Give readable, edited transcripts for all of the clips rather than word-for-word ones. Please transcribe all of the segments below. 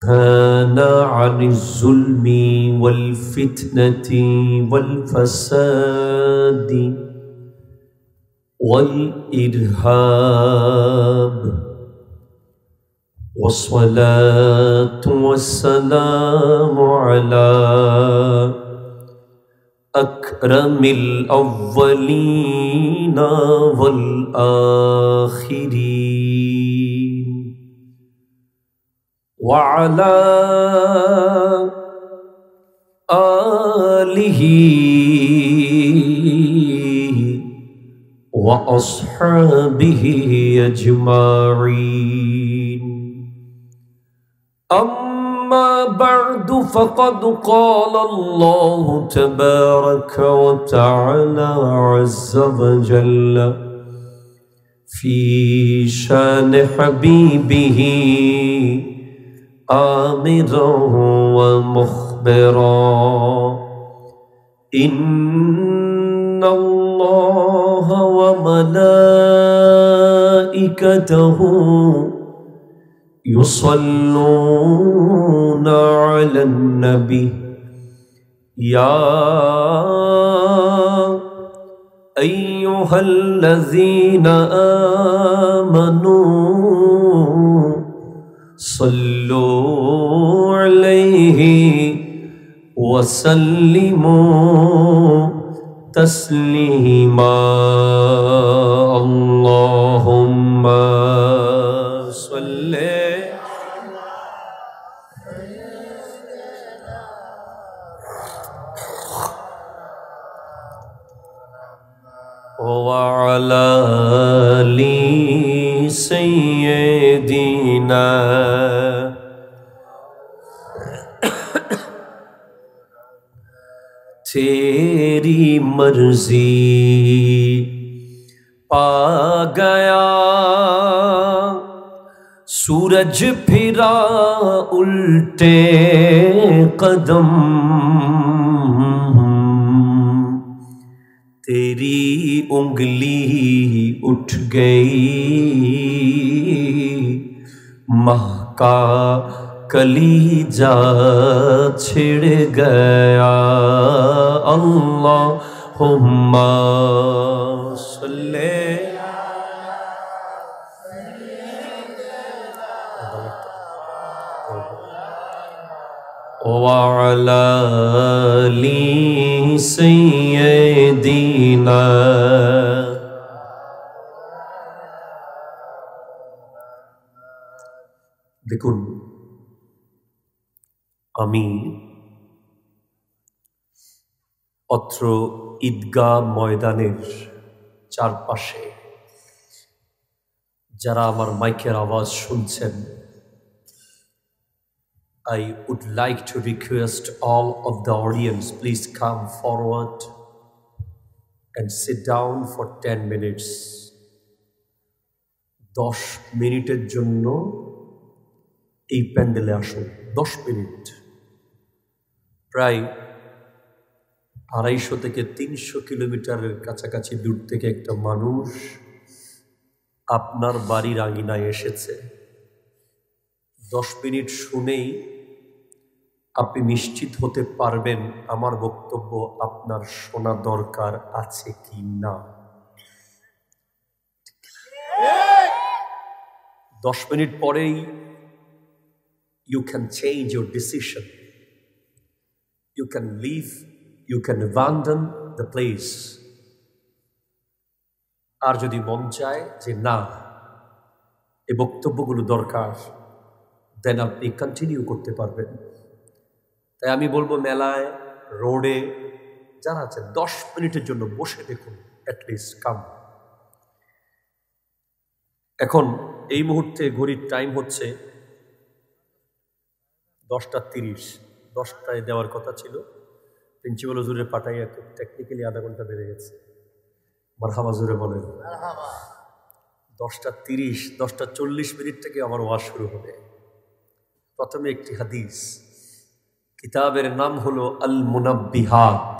نهانا عن الظلم والفتنة والفساد والإرهاب والصلاة والسلام على أكرم الأولين والآخرين وعلى آله وأصحابه أجمعين أما بعد فقد قال الله تبارك وتعالى عز وجل في شان حبيبه آمرا ومخبرا إن الله وملائكته يصلون على النبي يا أيها الذين آمنوا صلوا عليه وسلموا تسليما اللهم صل وعلى آل سيدنا तेरी मर्जी पा गया सूरज फिरा उल्टे कदम तेरी उंगली उठ गई महका कलीजा छिड़ गया अल्लाहुम्मा सल्ले वअला आलि सय्यिदिना দেখুন আমি অত্র ঈদগাহ ময়দানের চারপাশে যারা আমার মাইকের আওয়াজ শুনছেন I would like to request all of the audience, please come forward and sit down for 10 minutes. 10 মিনিটের জন্য এই প্যান্ডেলে আসুন। 10 মিনিট, প্রায় 250 থেকে 300 কিলোমিটারের কাছাকাছি দূর থেকে একটা মানুষ আপনার বাড়ির আঙিনায় এসেছে। 10 মিনিট শুনেই আপনি নিশ্চিত হতে পারবেন আমার বক্তব্য আপনার শোনা দরকার আছে কি না। 10 মিনিট পরেই you can change your decision. You can leave, you can abandon the place. আর যদি মন চায় যে না এই বক্তব্যগুলো দরকার, দেন আপনি কন্টিনিউ করতে পারবেন। তাই আমি বলবো মেলায়, রোডে যারা আছে 10 মিনিটের জন্য বসে দেখুন, অ্যাটলিস্ট কাম। এখন এই মুহূর্তে ঘড়ির টাইম হচ্ছে 10:30। 10টায় দেওয়ার কথা ছিল, প্রিন্সিপাল হুজুরের পাঠাইয়া টেকনিক্যালি আধা ঘন্টা বেড়ে গেছে। মারহাবা জোরে বলেন। 10:30, 10:40 থেকে আমার ওয়াজ শুরু হবে। প্রথমে একটি হাদিস, কিতাবের নাম হলো আল মুনাব্বিহাত।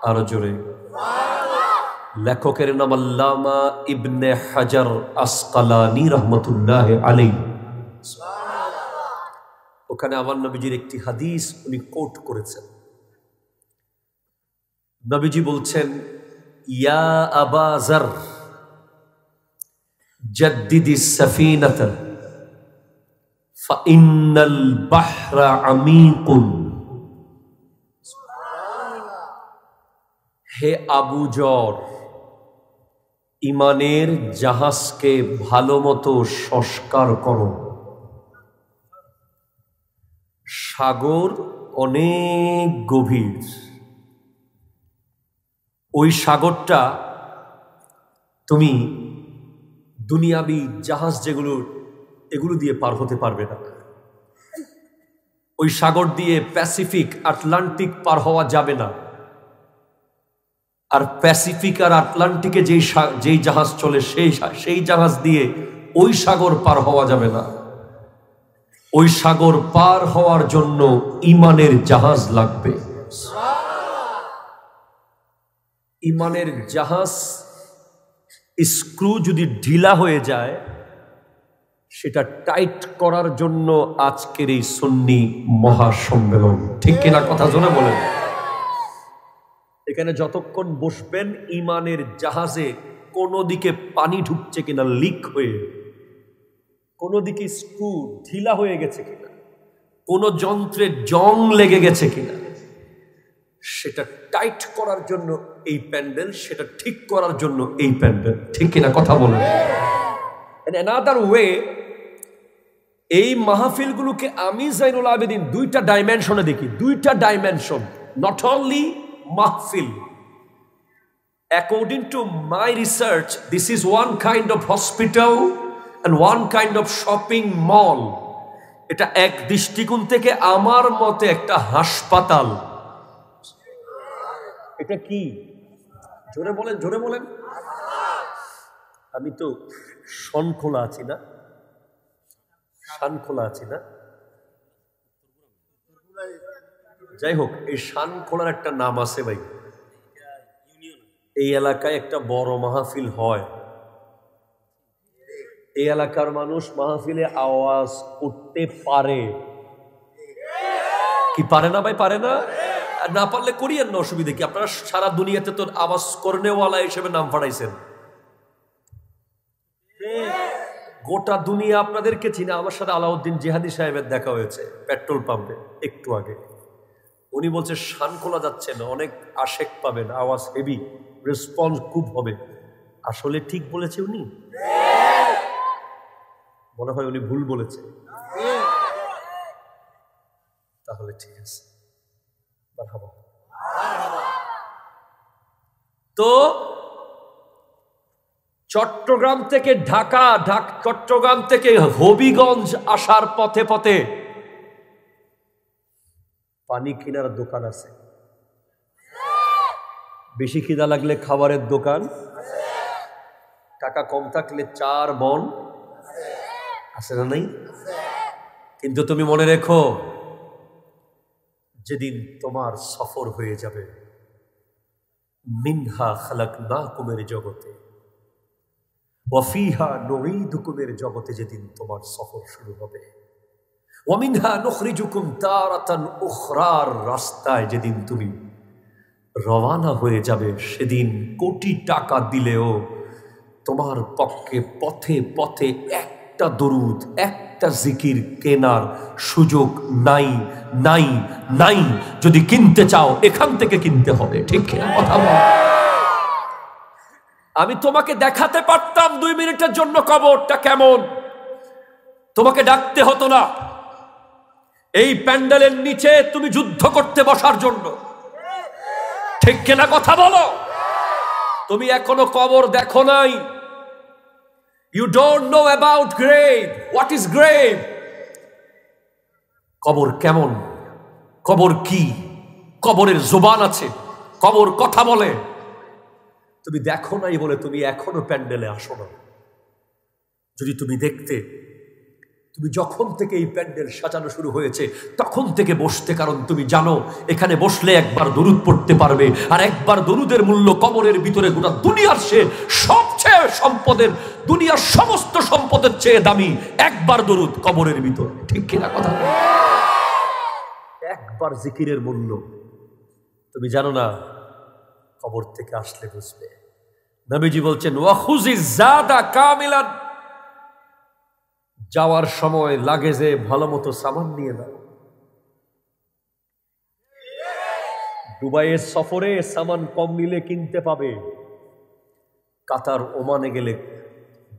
আরো জোরে লেখকের নাম আল্লামা ইবনে হাজার আসকালানী রহমতুল্লাহ আলাইহি। ওখানে আমার নবীজির একটি হাদিস উনি কোট করেছেন। নবীজি বলছেন, ইয়া আবা যার জাদ্দিদিস সাফিনাতা ফাইন্নাল বাহরা আমিকুন। হে আবু যর, ইমানের জাহাজকে ভালো মতো সংস্কার করো। সাগর অনেক গভীর, ওই সাগরটা তুমি দুনিয়াবি জাহাজ যেগুলো এগুলো দিয়ে পার হতে পারবে না। ওই সাগর দিয়ে প্যাসিফিক আটলান্টিক পার হওয়া যাবে না। আর প্যাসিফিক আর আটলান্টিকে যেই জাহাজ চলে সেই জাহাজ দিয়ে ওই সাগর পার হওয়া যাবে না। ওই সাগর পার হওয়ার জন্য ইমানের জাহাজ লাগবে। ইমানের জাহাজ স্ক্রু যদি ঢিলা হয়ে যায়, সেটা টাইট করার জন্য আজকের এই সুন্নি মহাসম্মেলন। ঠিক কিনা কথা জোরে বলেন। এখানে যতক্ষণ বসবেন, ইমানের জাহাজে কোনো দিকে পানি ঢুকছে কিনা লিক হয়ে, কোনো দিকে স্ক্রু ঢিলা হয়ে গেছে কিনা, কোনো যন্ত্রে জং লেগে গেছে কিনা, সেটা টাইট করার জন্য এই প্যান্ডেল, সেটা ঠিক করার জন্য এই প্যান্ডেল। ঠিক কিনা কথা বলেন। অ্যানাদার ওয়ে, এই মাহফিলগুলোকে আমি জাইনুল আবেদিন দুইটা ডাইমেনশনে দেখি। দুইটা ডাইমেনশন, নট অনলি মাহফিল। According to my research, this is one kind of hospital and one kind of shopping mall. এটা এক দৃষ্টিকোণ থেকে আমার মতে একটা হাসপাতাল। এটা কি? জোরে বলেন, জোরে বলেন। আমি তো শনখোলা আছি না, শানখোলা আছি না। যাই হোক, এই শানখোলার একটা নাম আছে ভাই। এই এলাকায় একটা বড় মাহফিল হয়। এই এলাকার মানুষ মাহফিলে আওয়াজ করতে পারে কি পারে না ভাই? পারে না? না পারলে করিয়েন না, অসুবিধা কি? আপনারা সারা দুনিয়াতে তো আওয়াজ করনেওয়ালা হিসেবে নাম পাঠাইছেন। গোটা দুনিয়া আপনাদেরকে চিনে। আমার সাথে আলাউদ্দিন জিহাদি সাহেবের দেখা হয়েছে পেট্রোল পাম্পে একটু আগে। উনি বলছে শানখোলা যাচ্ছে না, অনেক আশেক পাবেন, আওয়াজ হেভি, রেসপন্স খুব হবে। আসলে ঠিক বলেছে উনি? মনে হয় উনি ভুল বলেছে। তাহলে ঠিক আছে, মারহাবা। তো চট্টগ্রাম থেকে ঢাকা, চট্টগ্রাম থেকে হবিগঞ্জ আসার পথে পথে পানি কেনার দোকান আছে। বেশি খিদা লাগলে খাবারের দোকান, টাকা কম থাকলে 4 বন আছে না নাই? কিন্তু তুমি মনে রেখো, যেদিন তোমার সফর হয়ে যাবে, মিনহা খালাকনাকুমের জগতে ওয়াফিহা নুঈদুকুমের জগতে যেদিন তোমার সফর শুরু হবে, ওয়ামিনহা নুখরিজুকুম তারাতান উখরার রাস্তায় যেদিন তুমি রওনা হয়ে যাবে, সেদিন কোটি টাকা দিলেও তোমার পক্ষে পথে পথে একটা দরুদ, একটা জিকির কেনার সুযোগ নাই, নাই, নাই। যদি কিনতে চাও এখান থেকে কিনতে হবে। ঠিক কিনা কথা বল? আমি তোমাকে দেখাতে পারতাম 2 মিনিটের জন্য কবরটা কেমন, তোমাকে ডাকতে হতো না। এই প্যান্ডেলের নিচে তুমি যুদ্ধ করতে বসার জন্য। ঠিক কিনা কথা বলো? তুমি এখনো কবর দেখো নাই। You don't know about grave. What is grave? কবর কেমন, কবর কি, কবরের জবান আছে, কবর কথা বলে। তুমি দেখো নাই বলে তুমি এখনো প্যান্ডেলে আসো না। যদি তুমি দেখতে, তুমি যখন থেকে এই প্যান্ডেল সাজানো শুরু হয়েছে তখন থেকে বসতে, কারণ তুমি জানো এখানে বসলে একবার দরুদ পড়তে পারবে, আর একবার দরুদের মূল্য কবরের ভিতরে গোটা দুনিয়ার সবচেয়ে সম্পদের, দুনিয়ার সমস্ত সম্পদের চেয়ে দামি একবার দরুদ কবরের ভিতরে। ঠিক কিনা কথা? একবার জিকিরের মূল্য তুমি জানো না, কবর থেকে আসলে বুঝবে। নবীজি বলছেন ওয়াখুজি জাদা কামিলান, যাওয়ার সময় লাগেজে ভালো মতো সামান নিয়ে নাও। দুবাইয়ের সফরে সামান কম নিলে কিনতে পাবে, কাতার ওমানে গেলে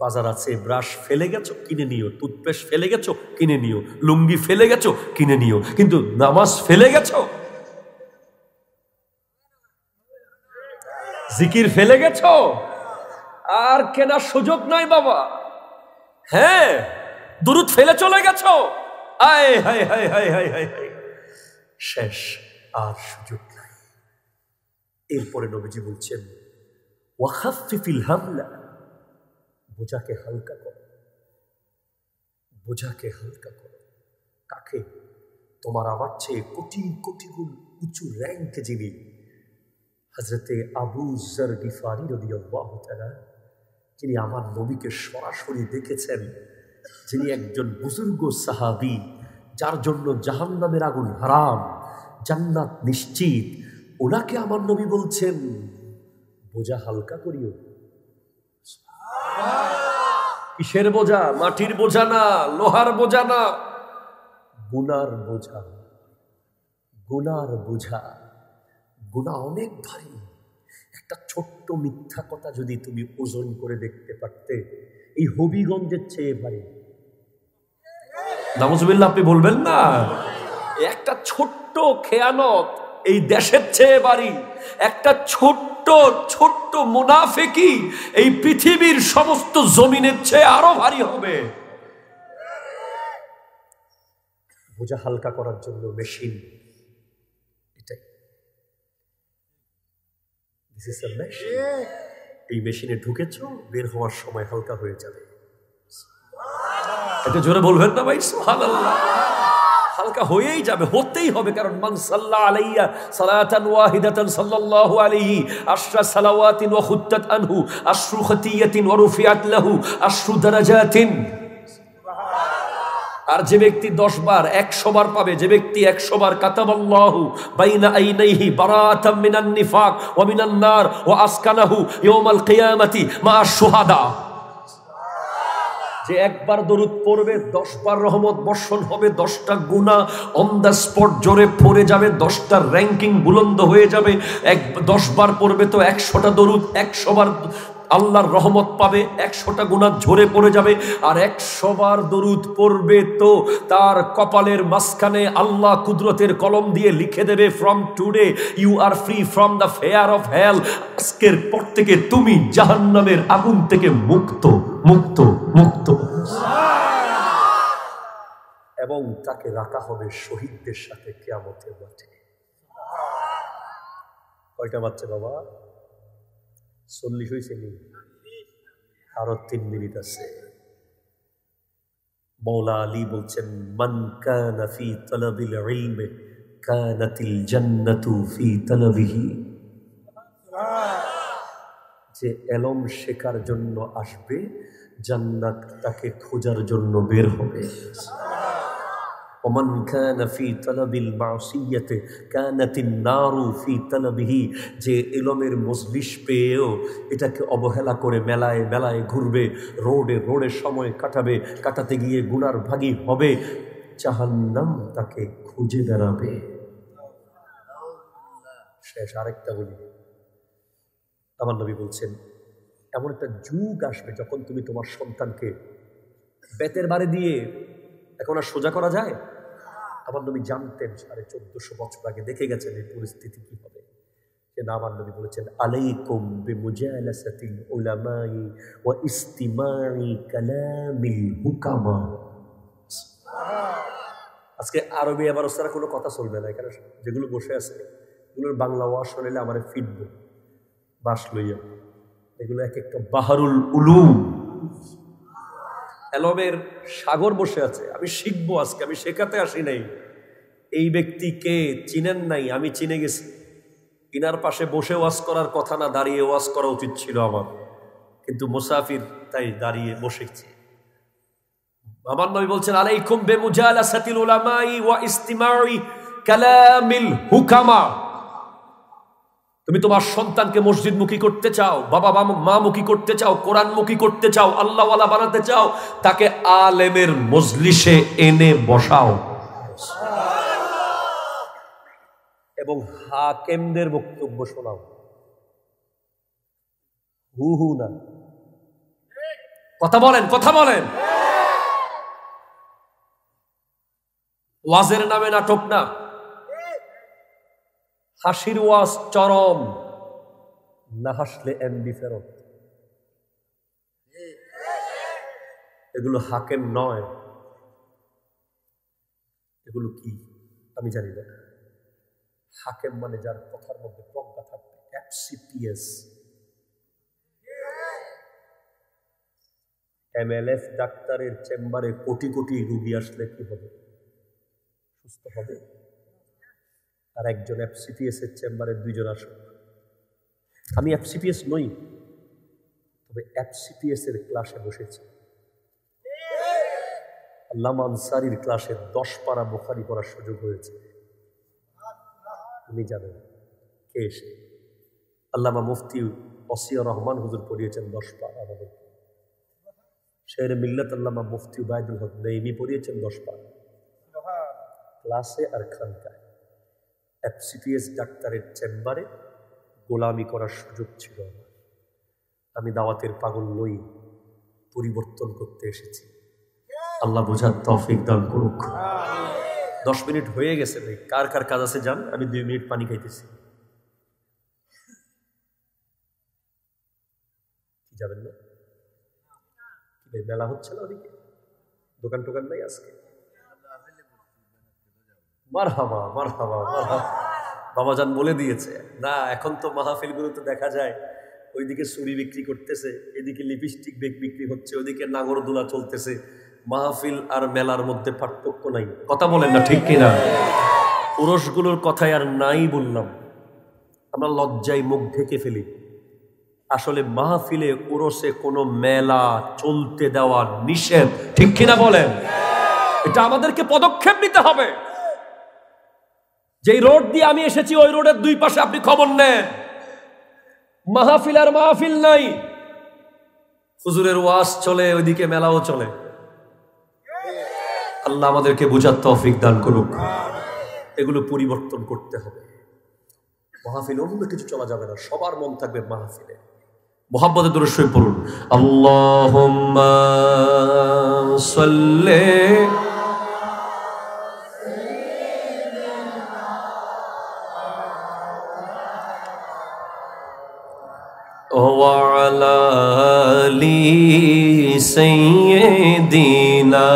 বাজার আছে, ব্রাশ ফেলে গেছো কিনে নিও, টুথপেস্ট ফেলে গেছো কিনে নিও, লুঙ্গি ফেলে গেছো কিনে নিও, কিন্তু নামাজ ফেলে গেছো, জিকির ফেলে গেছো, আর কেনার সুযোগ নাই বাবা। হ্যাঁ, দুরুদ ফেলে চলে গেছো, আয় হায় হায় হায় হায় হায় হায়, শেষ, আর সুযোগ নাই। এরপরে নবীজি বলছেন ওয়াখাফিফিল হামলা, বোঝাকে হালকা করো, বোঝাকে হালকা করো। কাকে? তোমার আমার চেয়ে কোটি কোটি গুণ উঁচু র্যাঙ্ক যিনি, হযরতে আবু যর গিফারি রাদিয়াল্লাহু তাআলা, যিনি আমার নবীকে সরাসরি দেখেছেন, যিনি একজন বুজুর্গ সাহাবী, যার জন্য জাহান্নামের আগুন হারাম, জান্নাত নিশ্চিত, ওনাকে আমার নবী বলছেন বোঝা হালকা করিও। কিসের বোঝা? মাটির বোঝা না, লোহার বোঝা না, গুনার বোঝা। গুনার বোঝা, গুনাহ অনেক ভারী। একটা ছোট্ট মিথ্যা কথা যদি তুমি ওজন করে দেখতে পারতে, এই হবিগঞ্জের চেয়ে ভারী। নাউজুবিল্লাহ, আপনি বলবেন না? একটা ছোট্ট খেয়ানত এই দেশের চেয়ে ভারী। একটা ছোট্ট ছোট্ট মুনাফিকি এই পৃথিবীর সমস্ত জমিনের চেয়ে আরো ভারী হবে। বোঝা হালকা করার জন্য মেশিন, এটাই। এই মেশিনে ঢুকেছো, বের হওয়ার সময় হালকা হয়ে যাবে। এটা জোরে বলবেন না ভাই? সুবহানাল্লাহ। হালকা হয়েই যাবে, হতেই হবে, কারণ মান সাল্লা আলাইয়া সালাতান ওয়াহিদাতান সাল্লাল্লাহু আলাইহি আশরা সালাওয়াতিন ওয়া খুত্তাত আনহু আশরু খাতিয়াতিন ওয়া রুফিআত লাহু আশরু দারাজাতিন। আর যে ব্যক্তি 10 বার 100 বার পাবে, যে ব্যক্তি 100 বার কাতাবাল্লাহু বাইনা আইনাইহি বারাআতাম মিনান নিফাক ওয়া মিনান নার ওয়া আসকানাহু ইয়াউমাল কিয়ামাতি মা আশ-শুহাদা। যে একবার দরুদ পড়বে 10 বার রহমত বর্ষণ হবে, 10টা গুনাহ অন দ্য স্পট জোরে পড়ে যাবে, 10টার র্যাঙ্কিং বুলন্দ হয়ে যাবে। 10 বার পড়বে তো 100টা দরুদ, 100 বার আল্লাহর রহমত পাবে, 100টা গুনাহ ঝরে পড়ে যাবে। আর 100 বার দরুদ পড়বে তো তার কপালের মাঝখানে আল্লাহ কুদরতের কলম দিয়ে লিখে দেবে, from today you are free from the fear of hell. আজকের পর থেকে তুমি জাহান্নামের আগুন থেকে মুক্ত মুক্ত মুক্ত। এবং তাকে রাখা হবে শহীদদের সাথে কিয়ামতের মাঠে। কয়টা বাচ্চা বাবা? 40 হয়েছে নি, আরো 3 মিনিট আছে। মৌলা আলী বলছেন মান কানা ফি তালাবিল ইলমি কানাতিল জান্নাতু ফি তালাবিহি। যে এলম শেখার জন্য আসবে, জান্নাত তাকে খোঁজার জন্য বের হবে। ওমান কানা ফি তালাবিল মাসিয়াতি কানাতিন নারু ফি তালাবিহি। যে ইলমের মজলিস পেয়েও এটাকে অবহেলা করে মেলায় মেলায় ঘুরবে, রোডে সময় কাটাবে, কাটাতে গিয়ে গুনার ভাগী হবে, জাহান্নাম তাকে খুঁজে বেড়াবে। শেষ আরেকটা বলি, আমার নবী বলছেন এমন একটা যুগ আসবে যখন তুমি তোমার সন্তানকে বেতের বাড়ি দিয়ে এখন আর সোজা করা যায়। আমার নবী জানতেন 1450 বছর আগে, দেখে গেছেন এই পরিস্থিতি কি হবে। যে না, আমার নবী বলেছেন আলাইকুম বিমুজালাসাতিল উলামাই ওয়া ইস্তিমাই কালামিল হুকামা। আজকে আরবি আবার ওসারা কোনো কথা চলবে না, এখানে যেগুলো বসে আছে এগুলোর বাংলা ওয়াজ শুনলে আমারে ফিটবো বাস লইয়া। এগুলো এক একটা বাহারুল উলুম। এলমের সাগর বসে আছে, আমি শিখবো আজকে, আমি শেখাতে আসি নাই। এই ব্যক্তি কে চিনেন নাই, আমি চিনে গেছি। ইনার পাশে বসে ওয়াজ করার কথা না, দাঁড়িয়ে ওয়াজ করা উচিত ছিল আমার, কিন্তু মুসাফির তাই দাঁড়িয়ে বসেছি। আমার নবী বলছেন, আলাইকুম বিমুজালাসাতিল উলামাই ওয়া ইস্তিমাই কালামিল হুকামা। তুমি তোমার সন্তানকে মসজিদমুখী করতে চাও, বাবা মা মুখী করতে চাও, কোরআনমুখী করতে চাও, আল্লাহওয়ালা বানাতে চাও, তাকে আলেমের মজলিসে এনে বসাও এবং হাকিমদের বক্তব্য শোনাও। হু হু না, কথা বলেন, কথা বলেন। ওয়াজের নামে নাটক না, হাসির ওয়াজ চরম, না হাসলে এমবি ফেরত। এগুলো হাকিম নয়, এগুলো কি আমি জানি না। হাকিম মানে যার কথার মধ্যে প্রজ্ঞা থাকবে। এফসিপিএস, এমএলএফ ডাক্তারের চেম্বারে কোটি কোটি রুগী আসলে কি হবে? সুস্থ হবে? আর একজন এফসিপিএস এর চেম্বারে 2 জন আসুক। আমি এফসিপিএস নই, তবে এফসিপিএস এর ক্লাসে বসেছি। আল্লামা আনসারীর ক্লাসে 10 পারা বুখারী পড়ার সুযোগ হয়েছে। উনি জানেন কে এসে। আল্লামা মুফতি ওসিয়া রহমান হুজুর পড়িয়েছেন 10 পারা আমাদের। শের মিল্লাত আল্লামা মুফতি উবাইদুল হক নাইমি পড়িয়েছেন 10 পারা ক্লাসে আর খানকায়। এফসিপিএস ডাক্তারের চেম্বারে গোলামি করার সুযোগ ছিল আমার। আমি দাওয়াতের পাগল নই, পরিবর্তন করতে এসেছি। আল্লাহ বোঝার তৌফিক দান করুক। 10 মিনিট হয়ে গেছে ভাই, কার কার কাজ আছে যান, আমি 2 মিনিট পানি খাইতেছি। কি যাবেন না? কি ভাই মেলা হচ্ছে না ওদিকে? দোকান টোকান নাই আজকে? মারহাবা মারহাবা মারহাবা। বাবাজান বলে দিয়েছে না, এখন তো মাহফিলগুলোতে দেখা যায় ওইদিকে চুরি বিক্রি করতেছে, এদিকে লিপস্টিক বিক্রি হচ্ছে, ওইদিকে নাগরদোলা চলতেছে। মাহফিল আর মেলার মধ্যে পার্থক্য নাই, কথা বলেন না ঠিক কিনা? পুরুষগুলোর কথাই আর নাই বললাম, আমরা লজ্জায় মুখ ঢেকে ফেলি। আসলে মাহফিলে ওরসে কোনো মেলা চলতে দেওয়া নিষেধ, ঠিক কিনা বলেন? এটা আমাদেরকে পদক্ষেপ নিতে হবে। যেই রোড দিয়ে আমি এসেছি ওই রোডের 2 পাশে আপনি খবর নেন, মাহফিল আর মাহফিল নাই, হুজুরের ওয়াজ চলে, ওইদিকে মেলাও চলে। আল্লাহ আমাদেরকে বুঝার তৌফিক দান করুক। এগুলো পরিবর্তন করতে হবে। মাহফিল অন্য কিছু চলা যাবে না, সবার মন থাকবে মাহফিলে। মুহাম্মদের দরুদ শরীফ পড়ুন। আল্লাহুম্মা সাল্লি ওয়া আলা আলি সাইয়্যিদিনা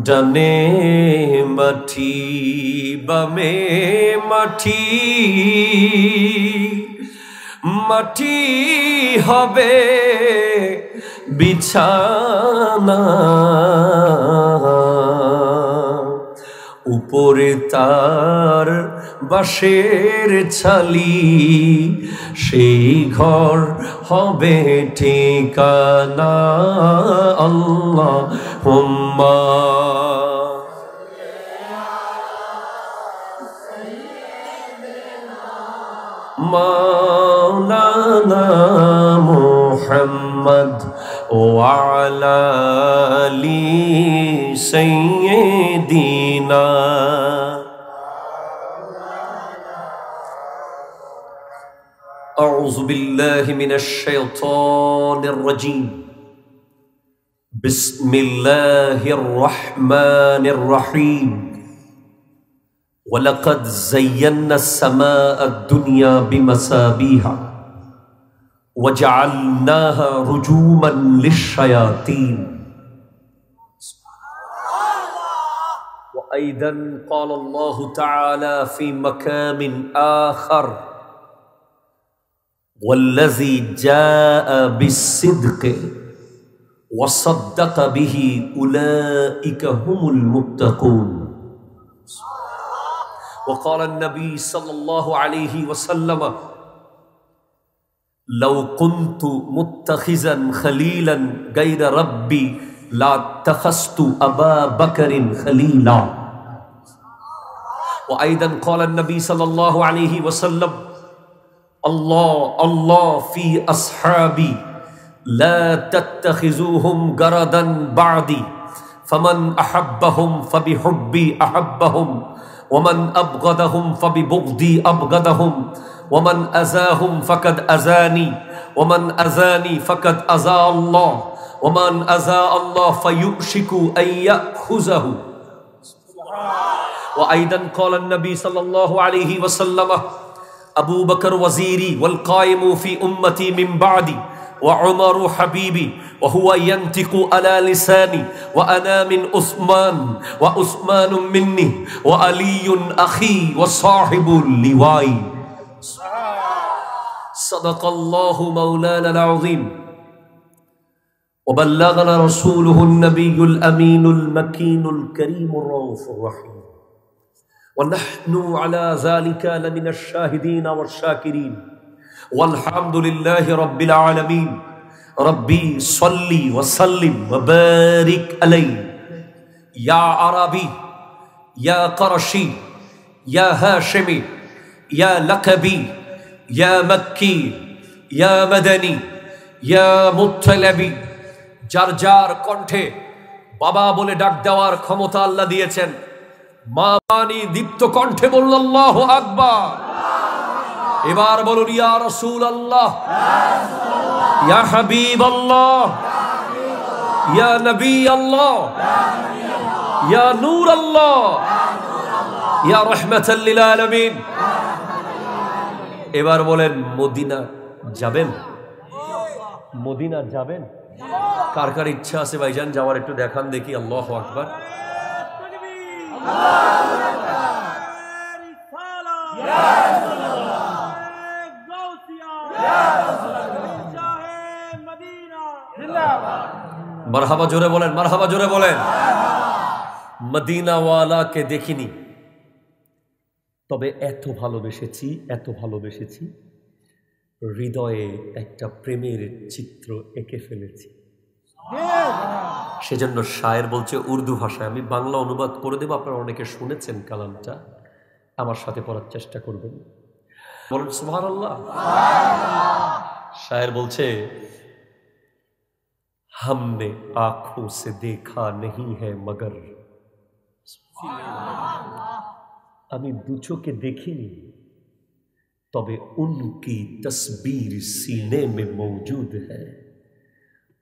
ডানে মাটি বামে মাটি, মাটি হবে বিছানা, উপরে তার বাঁশের ছালি, সেই ঘর হবে ঠিকানা। আল্লাহুম্মা মাওলানা মুহাম্মদ ওয়া আলা আলি সাইয়্যিদিনা। أعوذ بالله من الشيطان الرجيم. بسم الله الرحمن الرحيم. ولقد زينا السماء الدنيا بمصابيح وجعلناها رجوما للشياطين. وأيضا قال الله تعالى في مقام آخر ওয়াল্লাযী জাআ বিস-সিদকি ওয়া সাদ্দাকা বিহি উলাইকা হুমুল মুত্তাকুন। ওয়া ক্বালা আন-নবী সাল্লাল্লাহু আলাইহি ওয়াসাল্লাম লাউ কুনতু মুত্তাখিযান খলীলান গায়রা রাব্বি লা তাখাসতু আবা বকরিন খলীলা। ওয়া আইদান ক্বালা আন-নবী সাল্লাল্লাহু আলাইহি ওয়াসাল্লাম আল্লাহ আল্লাহ ফি আসহাবি লা তাত্তাখিযুহুম গারাদান বা'দি ফামান আহাব্বাহুম ফাবিহুব্বি আহাব্বাহুম ওয়ামান আবগাদাহুম ফাবিবুগদি আবগাদাহুম ওয়ামান আযাহুম ফাকাদ আযানি ওয়ামান আযানি ফাকাদ আযা আল্লাহ ওয়ামান আযা আল্লাহ ফায়ুশিকু আন ইয়াখুযাহু। ওয়া আইদান ক্বালা আন-নবী সাল্লাল্লাহু আলাইহি ওয়াসাল্লাম আবু বকর ওয়াজিরি ওয়াল কায়িমু ফি উম্মতি মিন বা'দি ওয়া উমরু হাবিবি ওয়া হুয়া ইয়ানতিকু আলা লিসানি ওয়া আনা মিন উসমান ওয়া উসমানু মিন্নি ওয়া আলিয়ুন আখি ওয়া সাহিবুল লিওয়াই। সাদাকাল্লাহু মাওলানাল আযীম ওয়া বাল্লাগানা রাসূলুহুন নাবিয়্যুল আমিনুল মাকিনুল কারীমুর রাউফুর রাহিম। ونحن على ذلك لمن الشاهدين والشاكرين والحمد لله رب العالمين ربي صل وسلم وبارك عليه يا عربي يا قرشي يا هاشمي يا لقبي يا مكي يا مدني يا مطلبي যার যার কণ্ঠে বাবা বলে ডাক দেওয়ার ক্ষমতা আল্লাহ দিয়েছেন, মা বাণী দীপ্ত কণ্ঠে বলল আল্লাহু আকবার। এবার বলুন ইয়া রাসূলুল্লাহ, ইয়া হাবিবাল্লাহ, ইয়া নবী আল্লাহ, ইয়া নূর আল্লাহ, ইয়া রাহমাতাল লিল আলামিন। এবার বলেন মদিনা যাবেন? মদিনা যাবেন? কার কার ইচ্ছা আছে ভাইজান যাওয়ার একটু দেখান দেখি। আল্লাহু আকবার। মারহাবা জোরে বলেন, মারহাবা জোরে বলেন। মদিনাওয়ালাকে দেখিনি, তবে এত ভালোবেসেছি, এত ভালোবেসেছি, হৃদয়ে একটা প্রেমের চিত্র এঁকে ফেলেছি। সেজন্য শায়ের বলছে উর্দু ভাষায়, আমি বাংলা অনুবাদ করে দেব, আপনারা অনেকে শুনেছেন কালামটা, আমার সাথে পড়ার চেষ্টা করবেন। বলেন সুবহানাল্লাহ। শায়ের বলছে हमने आंखों से देखा नहीं है मगर, আমি দু চোখে দেখিনি তবে উনকি তসবির সিনে মে মৌজুদ হ্যায়,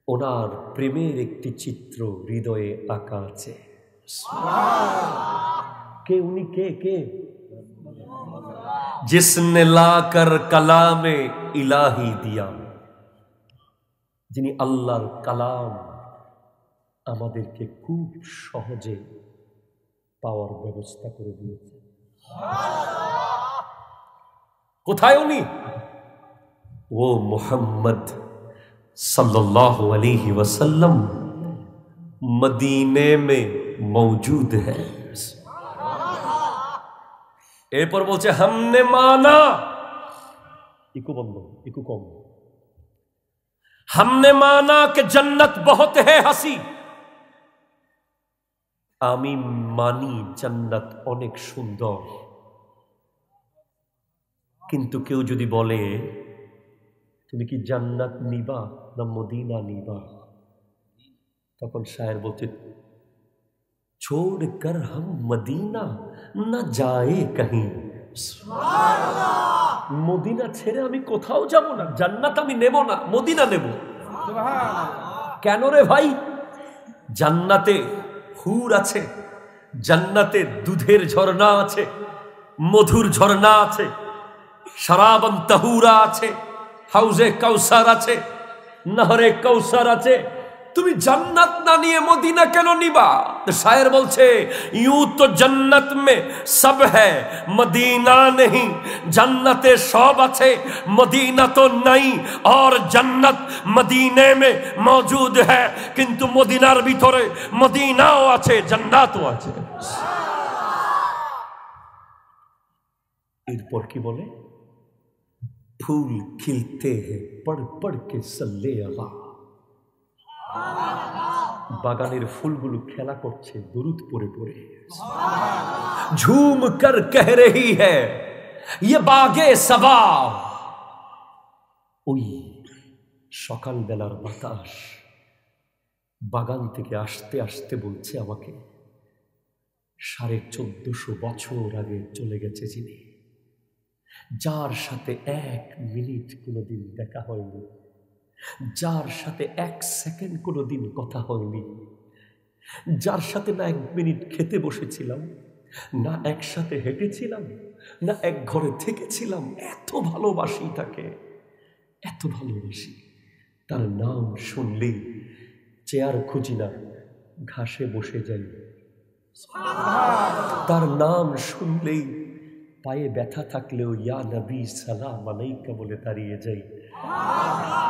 ওনার প্রেমের একটি চিত্র হৃদয়ে আঁকা আছে। কে উনি? কে কে? जिसने लाकर कलामे इलाही दिया, যিনি আল্লাহর কালাম আমাদেরকে খুব সহজে পাওয়ার ব্যবস্থা করে দিয়েছে। কোথায় উনি? ও মুহাম্মদ सल्लल्लाहु अलैहि वसल्लम मदीने में मौजूद है। এরপর বলছে हमने माना, ইকো বন্ধ, ইকো কম। हमने माना कि जन्नत बहुत है हसी, আমি মানি জান্নাত অনেক সুন্দর, কিন্তু কেউ যদি বলে তুমি কি জান্নাত নিবা না মদিনা নিবা, তখন শায়ের বলছে छोड़ कर हम मदीना न जाए कहीं। মদিনা ছেড়ে আমি কোথাও যাব না, জান্নাত আমি নেব না, মদিনা নেব। কেন রে ভাই? জান্নাতে হুর আছে, জান্নাতে দুধের ঝর্ণা আছে, মধুর ঝর্ণা আছে, শরাবান তাহুরা আছে, হাউজে কাউসার আছে, নহরে কাউসার আছে, তুমি জান্নাত না নিয়ে মদিনা কেন নিবা? শায়ের বলছে ইউ তো জন্নত মে সব হ্যায় মদিনা নেই, জান্নাতে সব আছে মদিনা তো নাই, আর জান্নাত মদিনে মে মौजूद है, কিন্তু মদিনার ভিতরে মদিনাও আছে জান্নাতও আছে। এরপর কি বলে? ফুল খিলতে হ্যায় পড় পড় কে সল্লে আলা, বাগানের ফুলগুলো খেলা করছে দুরুদ পড়ে পড়ে। ঝুম কর কহ রহি হ্যায় ইয়ে বাগে সবা, ওই সকালবেলার বাতাস বাগান থেকে আসতে আসতে বলছে আমাকে 1450 বছর আগে চলে গেছে যিনি, যার সাথে 1 মিনিট কোনোদিন দেখা হয়নি, যার সাথে 1 সেকেন্ড কোনোদিন কথা হয়নি, যার সাথে না 1 মিনিট খেতে বসেছিলাম, না একসাথে হেঁটেছিলাম, না এক ঘরে থেকেছিলাম, এত ভালোবাসি তাকে, এত ভালোবাসি। তার নাম শুনলেই চেয়ার খুঁজি না, ঘাসে বসে যাই। তার নাম শুনলেই পায়ে ব্যথা থাকলেও ইয়া নবী সালাম আলাইকা বলে দাঁড়িয়ে যাই।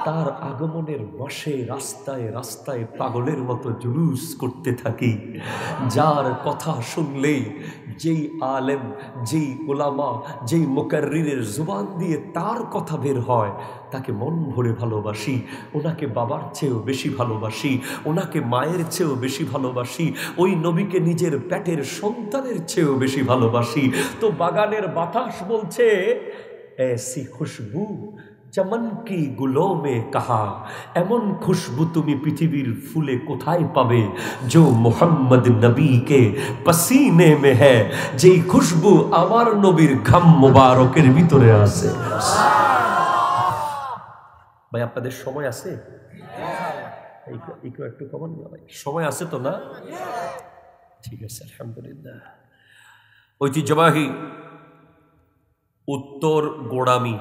তার আগমনের মাসে রাস্তায় রাস্তায় পাগলের মতো জুলুস করতে থাকি। যার কথা শুনলেই যেই আলেম, যেই উলামা, যেই মুকাররিরের জুবান দিয়ে তার কথা বের হয় তাকে মন ভরে ভালোবাসি। ওনাকে বাবার চেয়েও বেশি ভালোবাসি, ওনাকে মায়ের চেয়েও বেশি ভালোবাসি, ওই নবীকে নিজের পেটের সন্তানের চেয়েও বেশি ভালোবাসি। তো বাগানের বাতাস বলছে ऐसी खुशबू चमन की गुलों में कहा, এমন খুশবু তুমি পৃথিবীর ফুলে কোথায় পাবে, जो मोहम्मद नबी के पसीने में है, যেই খুশবু আমার নবীর ঘাম মোবারকের ভিতরে আছে। ভাই আপনাদের সময় আছে? একটু কমান না ভাই, সময় আছে তো না? ঠিক আছে আলহামদুলিল্লাহ। ঐতিহ্যবাহী উত্তর গোড়ামি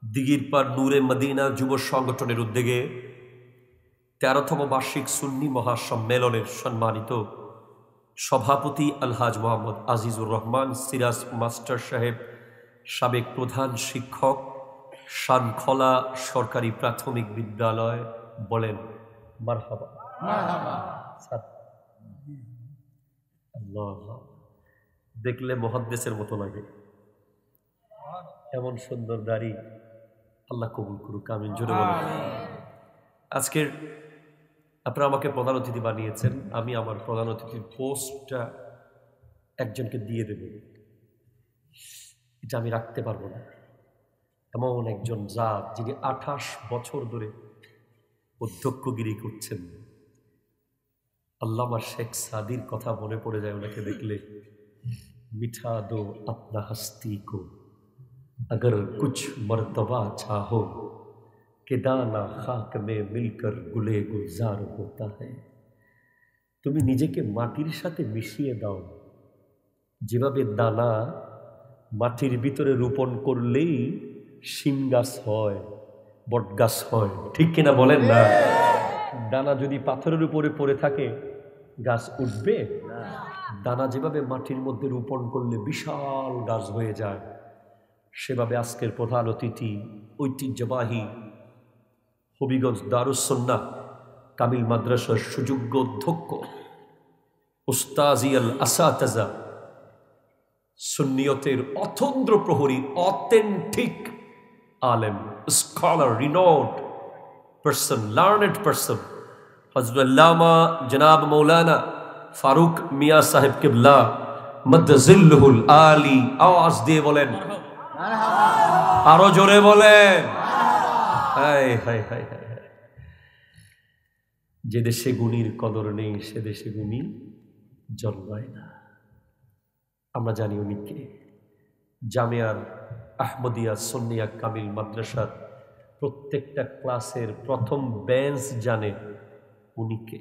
দিঘির পার নূরে মদিনা যুব সংগঠনের উদ্যোগে 13তম বার্ষিক সুন্নি মহাসম্মেলনের সম্মানিত সভাপতি আলহাজ মোহাম্মদ আজিজুর রহমান সিরাজ মাস্টার সাহেব, সাবেক প্রধান শিক্ষক, শানখলা সরকারি প্রাথমিক বিদ্যালয়, বলেন মারহাবা। আল্লাহ, দেখলে মুহাদ্দিসের মতো লাগে, এমন সুন্দর দাড়ি। আল্লাহ কবুল করুক, আমিন। জোরে বলুন। আজকের আপনারা আমাকে প্রধান অতিথি বানিয়েছেন, আমি আমার প্রধান অতিথির পোস্টটা একজনকে দিয়ে দেব, এটা আমি রাখতে পারবো না। এমন একজন জাত যিনি 28 বছর ধরে অধ্যক্ষগিরি করছেন। আল্লামা শেখ সাদির কথা মনে পড়ে যায় ওনাকে দেখলে। মিঠা দো আপনা হস্তি কো अगर कुछ मर्तबा चाहो कि दाना खाक में मिलकर गुले गुलजार होता है। তুমি নিজেকে মাটির সাথে মিশিয়ে দাও, যেভাবে দানা মাটির ভিতরে রোপণ করলেই শিম গাছ হয়, বট গাছ হয়, ঠিক কিনা বলেন না? দানা যদি পাথরের উপরে পড়ে থাকে গাছ উঠবে না। দানা যেভাবে মাটির মধ্যে রোপণ করলে বিশাল গাছ হয়ে যায়, সেভাবে আজকের প্রধান অতিথি ঐতিহ্যবাহী হবিগঞ্জ দারুস সুন্নাহ কামিল মাদ্রাসার সুযোগ্য অধ্যক্ষ উস্তাজি আল আসাতাজা, সুন্নিয়তের অতন্দ্র প্রহরী, অথেন্টিক আলেম, স্কলার, রিনোড পারসন, লার্নেড পারসন, হযরত আল্লামা জনাব মৌলানা ফারুক মিয়া সাহেব কিবলা মদ্দাজিল্লুহুল আলী। আওয়াজ দিয়ে বলেন, আরো জোরে বলেন। হায় হায় হায় হায়। যে দেশে গুণীর কদর নেই সে দেশে গুণী জন্মায় না। আমরা জানি উনি কে। জামিয়ার আহমদিয়া সুন্নিয়া কামিল মাদ্রাসার প্রত্যেকটা ক্লাসের প্রথম বেঞ্চ জানে উনি কে।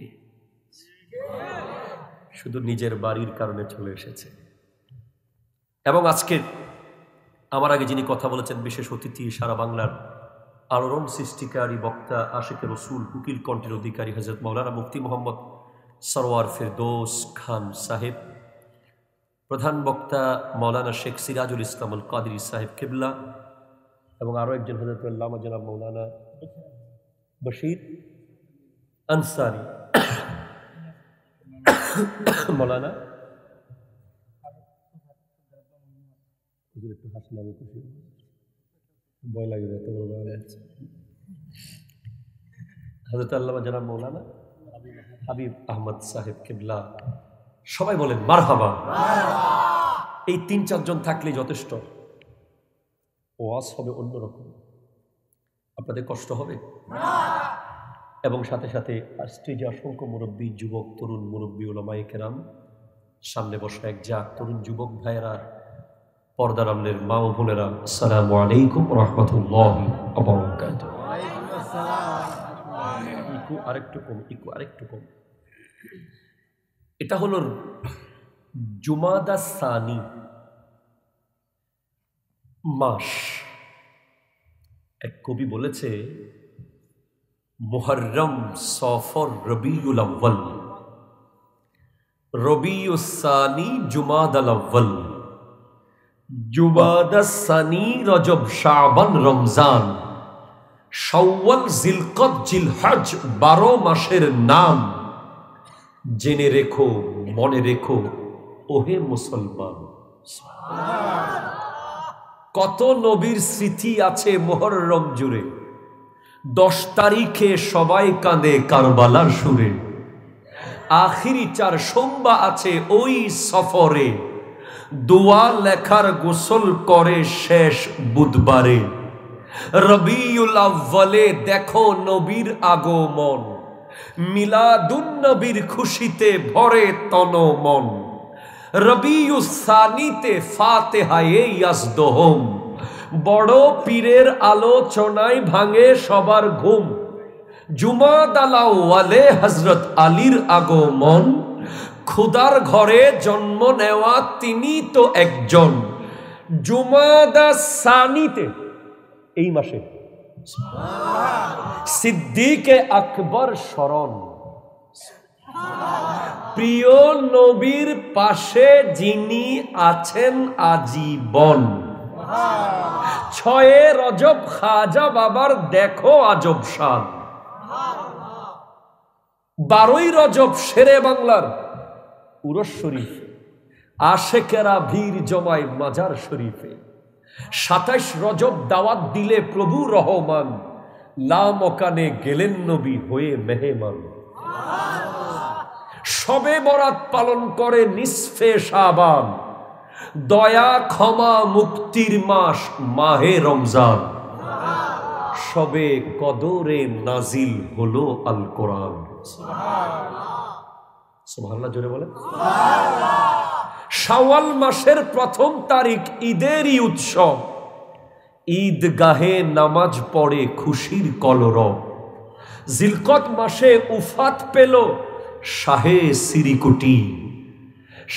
শুধু নিজের বাড়ির কারণে চলে এসেছে। এবং আজকে আমার আগে যিনি কথা বলেছেন বিশেষ অতিথি, সারা বাংলার আলোড়ন সৃষ্টিকারী বক্তা আশিকে রসুল উকিল কণ্ঠের অধিকারী হযরত মাওলানা মুফতি মোহাম্মদ সরওয়ার ফেরদৌস খান সাহেব, প্রধান বক্তা মাওলানা শেখ সিরাজুল ইসলাম আল কাদরি সাহেব কিবলা, এবং আরও একজন হযরত আল্লামা জনাব মাওলানা বশির আনসারি, মাওলানা একটু হাসলে আমি খুশি হব, ভয় লাগে এত বড় হযরত আল্লামা জনাব মাওলানা হাবিব আহমদ সাহেব কিবলা। সবাই বলেন মারহাবা। এই ৩-৪ জন থাকলে যথেষ্ট, ওয়াজ হবে অন্যরকম, আপনাদের কষ্ট হবে। এবং সাথে সাথে স্টেজে অসংখ্য মুরব্বী, যুবক, তরুণ মুরব্বী, ওলামায়ে কেরাম, সামনে বসা এক জাক তরুণ যুবক ভাইয়েরা, পর্দার আড়ালের মা ও বোনেরা, আসসালামু আলাইকুম ওয়া রাহমাতুল্লাহি ওয়া বারাকাতুহু। ইকু আরেকটু কম। এটা হলো জুমাদা সানি মাস। এক কবি বলেছে মুহররম, সফর, রবিউল আউয়াল, রবিউস সানি, জুমাদাল আউয়াল, জুমাদা সানি, রজব, শাবান, রমজান, শাওয়াল, জিলকদ, জিলহজ, 12 মাসের নাম। জেনে রেখো, মনে রেখো ওহে মুসলমান। কত নবীর স্মৃতি আছে মুহররম জুড়ে। 10 তারিখে সবাই কাঁদে কারবালার সুরে। আখিরি 4 সোমবার আছে ওই সফরে। দোয়া লেখার গোসল করে শেষ বুধবারে। রবিউল আউয়ালে দেখো নবীর আগমন। মিলাদুন নবীর খুশিতে ভরে তন মন। রবিউস সানিতে ফাতিহায়ে ইয়াজদোহম। বড় পীরের আলোচনায় ভাঙে সবার ঘুম। জুমাদাল আউয়ালে হযরত আলীর আগমন। খুদার ঘরে জন্ম নেওয়া তিনি তো একজন। জুমাদা সানিতে, এই মাসে সিদ্দিকে আকবর স্মরণ। প্রিয় নবীর পাশে যিনি আছেন আজীবন। 6 রজব খাজা বাবার দেখো আজব শান। 12 রজব শেরে বাংলার উরস শরীফ। আশেকেরা ভিড় জমায় মাজার শরীফে। 27 রজব দাওয়াত দিলে প্রভু রহমান। লামকানে গেলেন নবী হয়ে মেহমান। শবে বরাত পালন করে নিসফে শাবান। দয়া ক্ষমা মুক্তির মাস মাহে রমজান। শবে কদরে নাজিল হলো আল কোরআন। সুবহানাল্লাহ, জোরে বলেন। শাওয়াল মাসের 1 তারিখ ঈদেরই উৎসব। ঈদগাহে নামাজ পড়ে খুশির কলরব। জিলকদ মাসে উফাত পেল শাহে সিরিকুটি।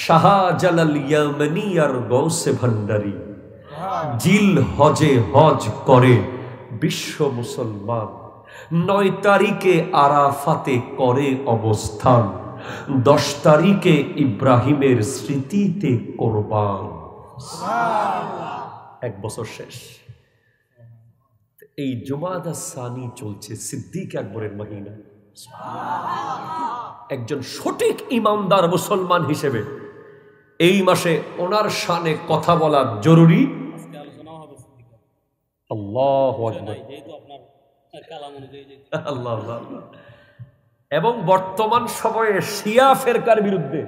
শাহজালাল ইয়ামানি আর গৌসে ভান্ডারী। জিল হজে হজ করে বিশ্ব মুসলমান। 9 তারিখে আরাফাতে করে অবস্থান। 10 তারিখে ইব্রাহিমের স্মৃতিতে কোরবান। 1 বছর শেষ। এই জুমাদা সানি চলছে, সিদ্দিক আকবরের মহিনা। একজন সঠিক ইমানদার মুসলমান হিসেবে এই মাসে ওনার শানে কথা বলা জরুরি। আল্লাহু আকবার। আল্লাহ আল্লাহ। এবং বর্তমান সময়ে শিয়া ফেরকার বিরুদ্ধে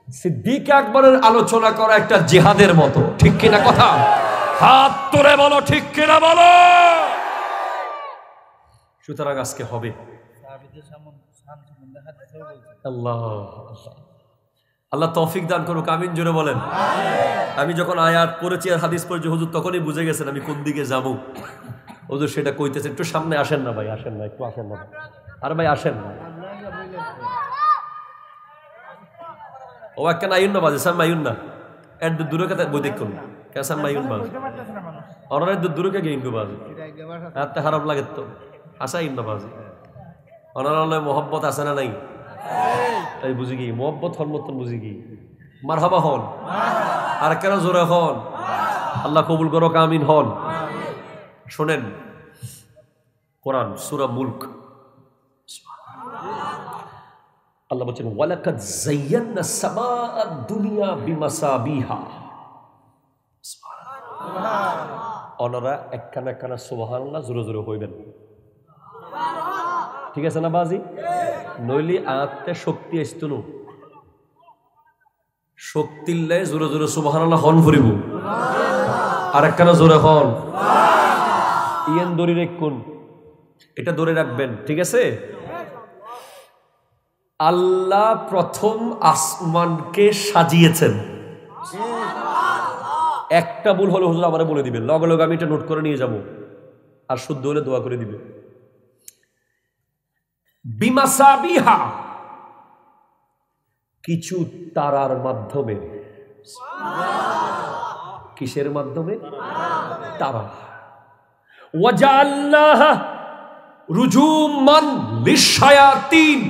সিদ্দিক আকবরের আলোচনা করা একটা জিহাদের মতো, ঠিক কিনা কথা? হাত তুলে বলো ঠিক কিনা বলো। সুতরাং আজকে হবে। আল্লাহ আল্লাহ তৌফিক দান করুক, আমিন জোরে বলেন। আমি যখন আয়াত পড়েছি আর হাদিস পড়েছি হুজুর, তখনই বুঝে গেছেন আমি কোন দিকে যাবো। হুজুর সেটা কইতেছে। একটু সামনে আসেন না ভাই, আসেন না, একটু আসেন না। আর ভাই আসেন না। ও একটা আইন না বাজে, সাম আইন না। এর দূরে কথা বই দেখুন, কেসাম আইন বাজে। অনারের দূরকে গিয়ে ইন্দু বাজি হাতে খারাপ লাগে তো আসা ইন্দু বাজি অনার মোহব্বত আছে না নাই তাই বুঝি কি মোহব্বত হন মতন বুঝি কি মারহাবা হন আর কেন জোরে হন আল্লাহ কবুল করো আমিন হন। শোনেন কোরআন সূরা মুলক আল্লাহ বলেন ওয়ালাকাদ যায়্যানা সামাআদ দুনিয়া বিমাসাবিহা। ওনারা একখানা একখানা সুবহানাল্লাহ জোরে জোরে হইবেন, ঠিক আছে না বাজি? নইলে আত্মে শক্তি আসতো শক্তিল্লাই জোরে জোরে সুবহানাল্লাহ হন ফুরিব আর একখানা জোরে হন ইয়েন দড়ি রেখুন, এটা ধরে রাখবেন, ঠিক আছে? আল্লাহ প্রথম আসমানকে সাজিয়েছেন। একটা ভুল হলে হুজুর আমারে বলে দিবেন, লগে লগে আমি এটা নোট করে নিয়ে যাব, আর শুদ্ধ হলে দোয়া করে দিবে। বিমাসাবিহা কিছু তারার মাধ্যমে। কিসের মাধ্যমে? তারা। ওয়াজআলনাহা রুজুমান লিশায়াতিন,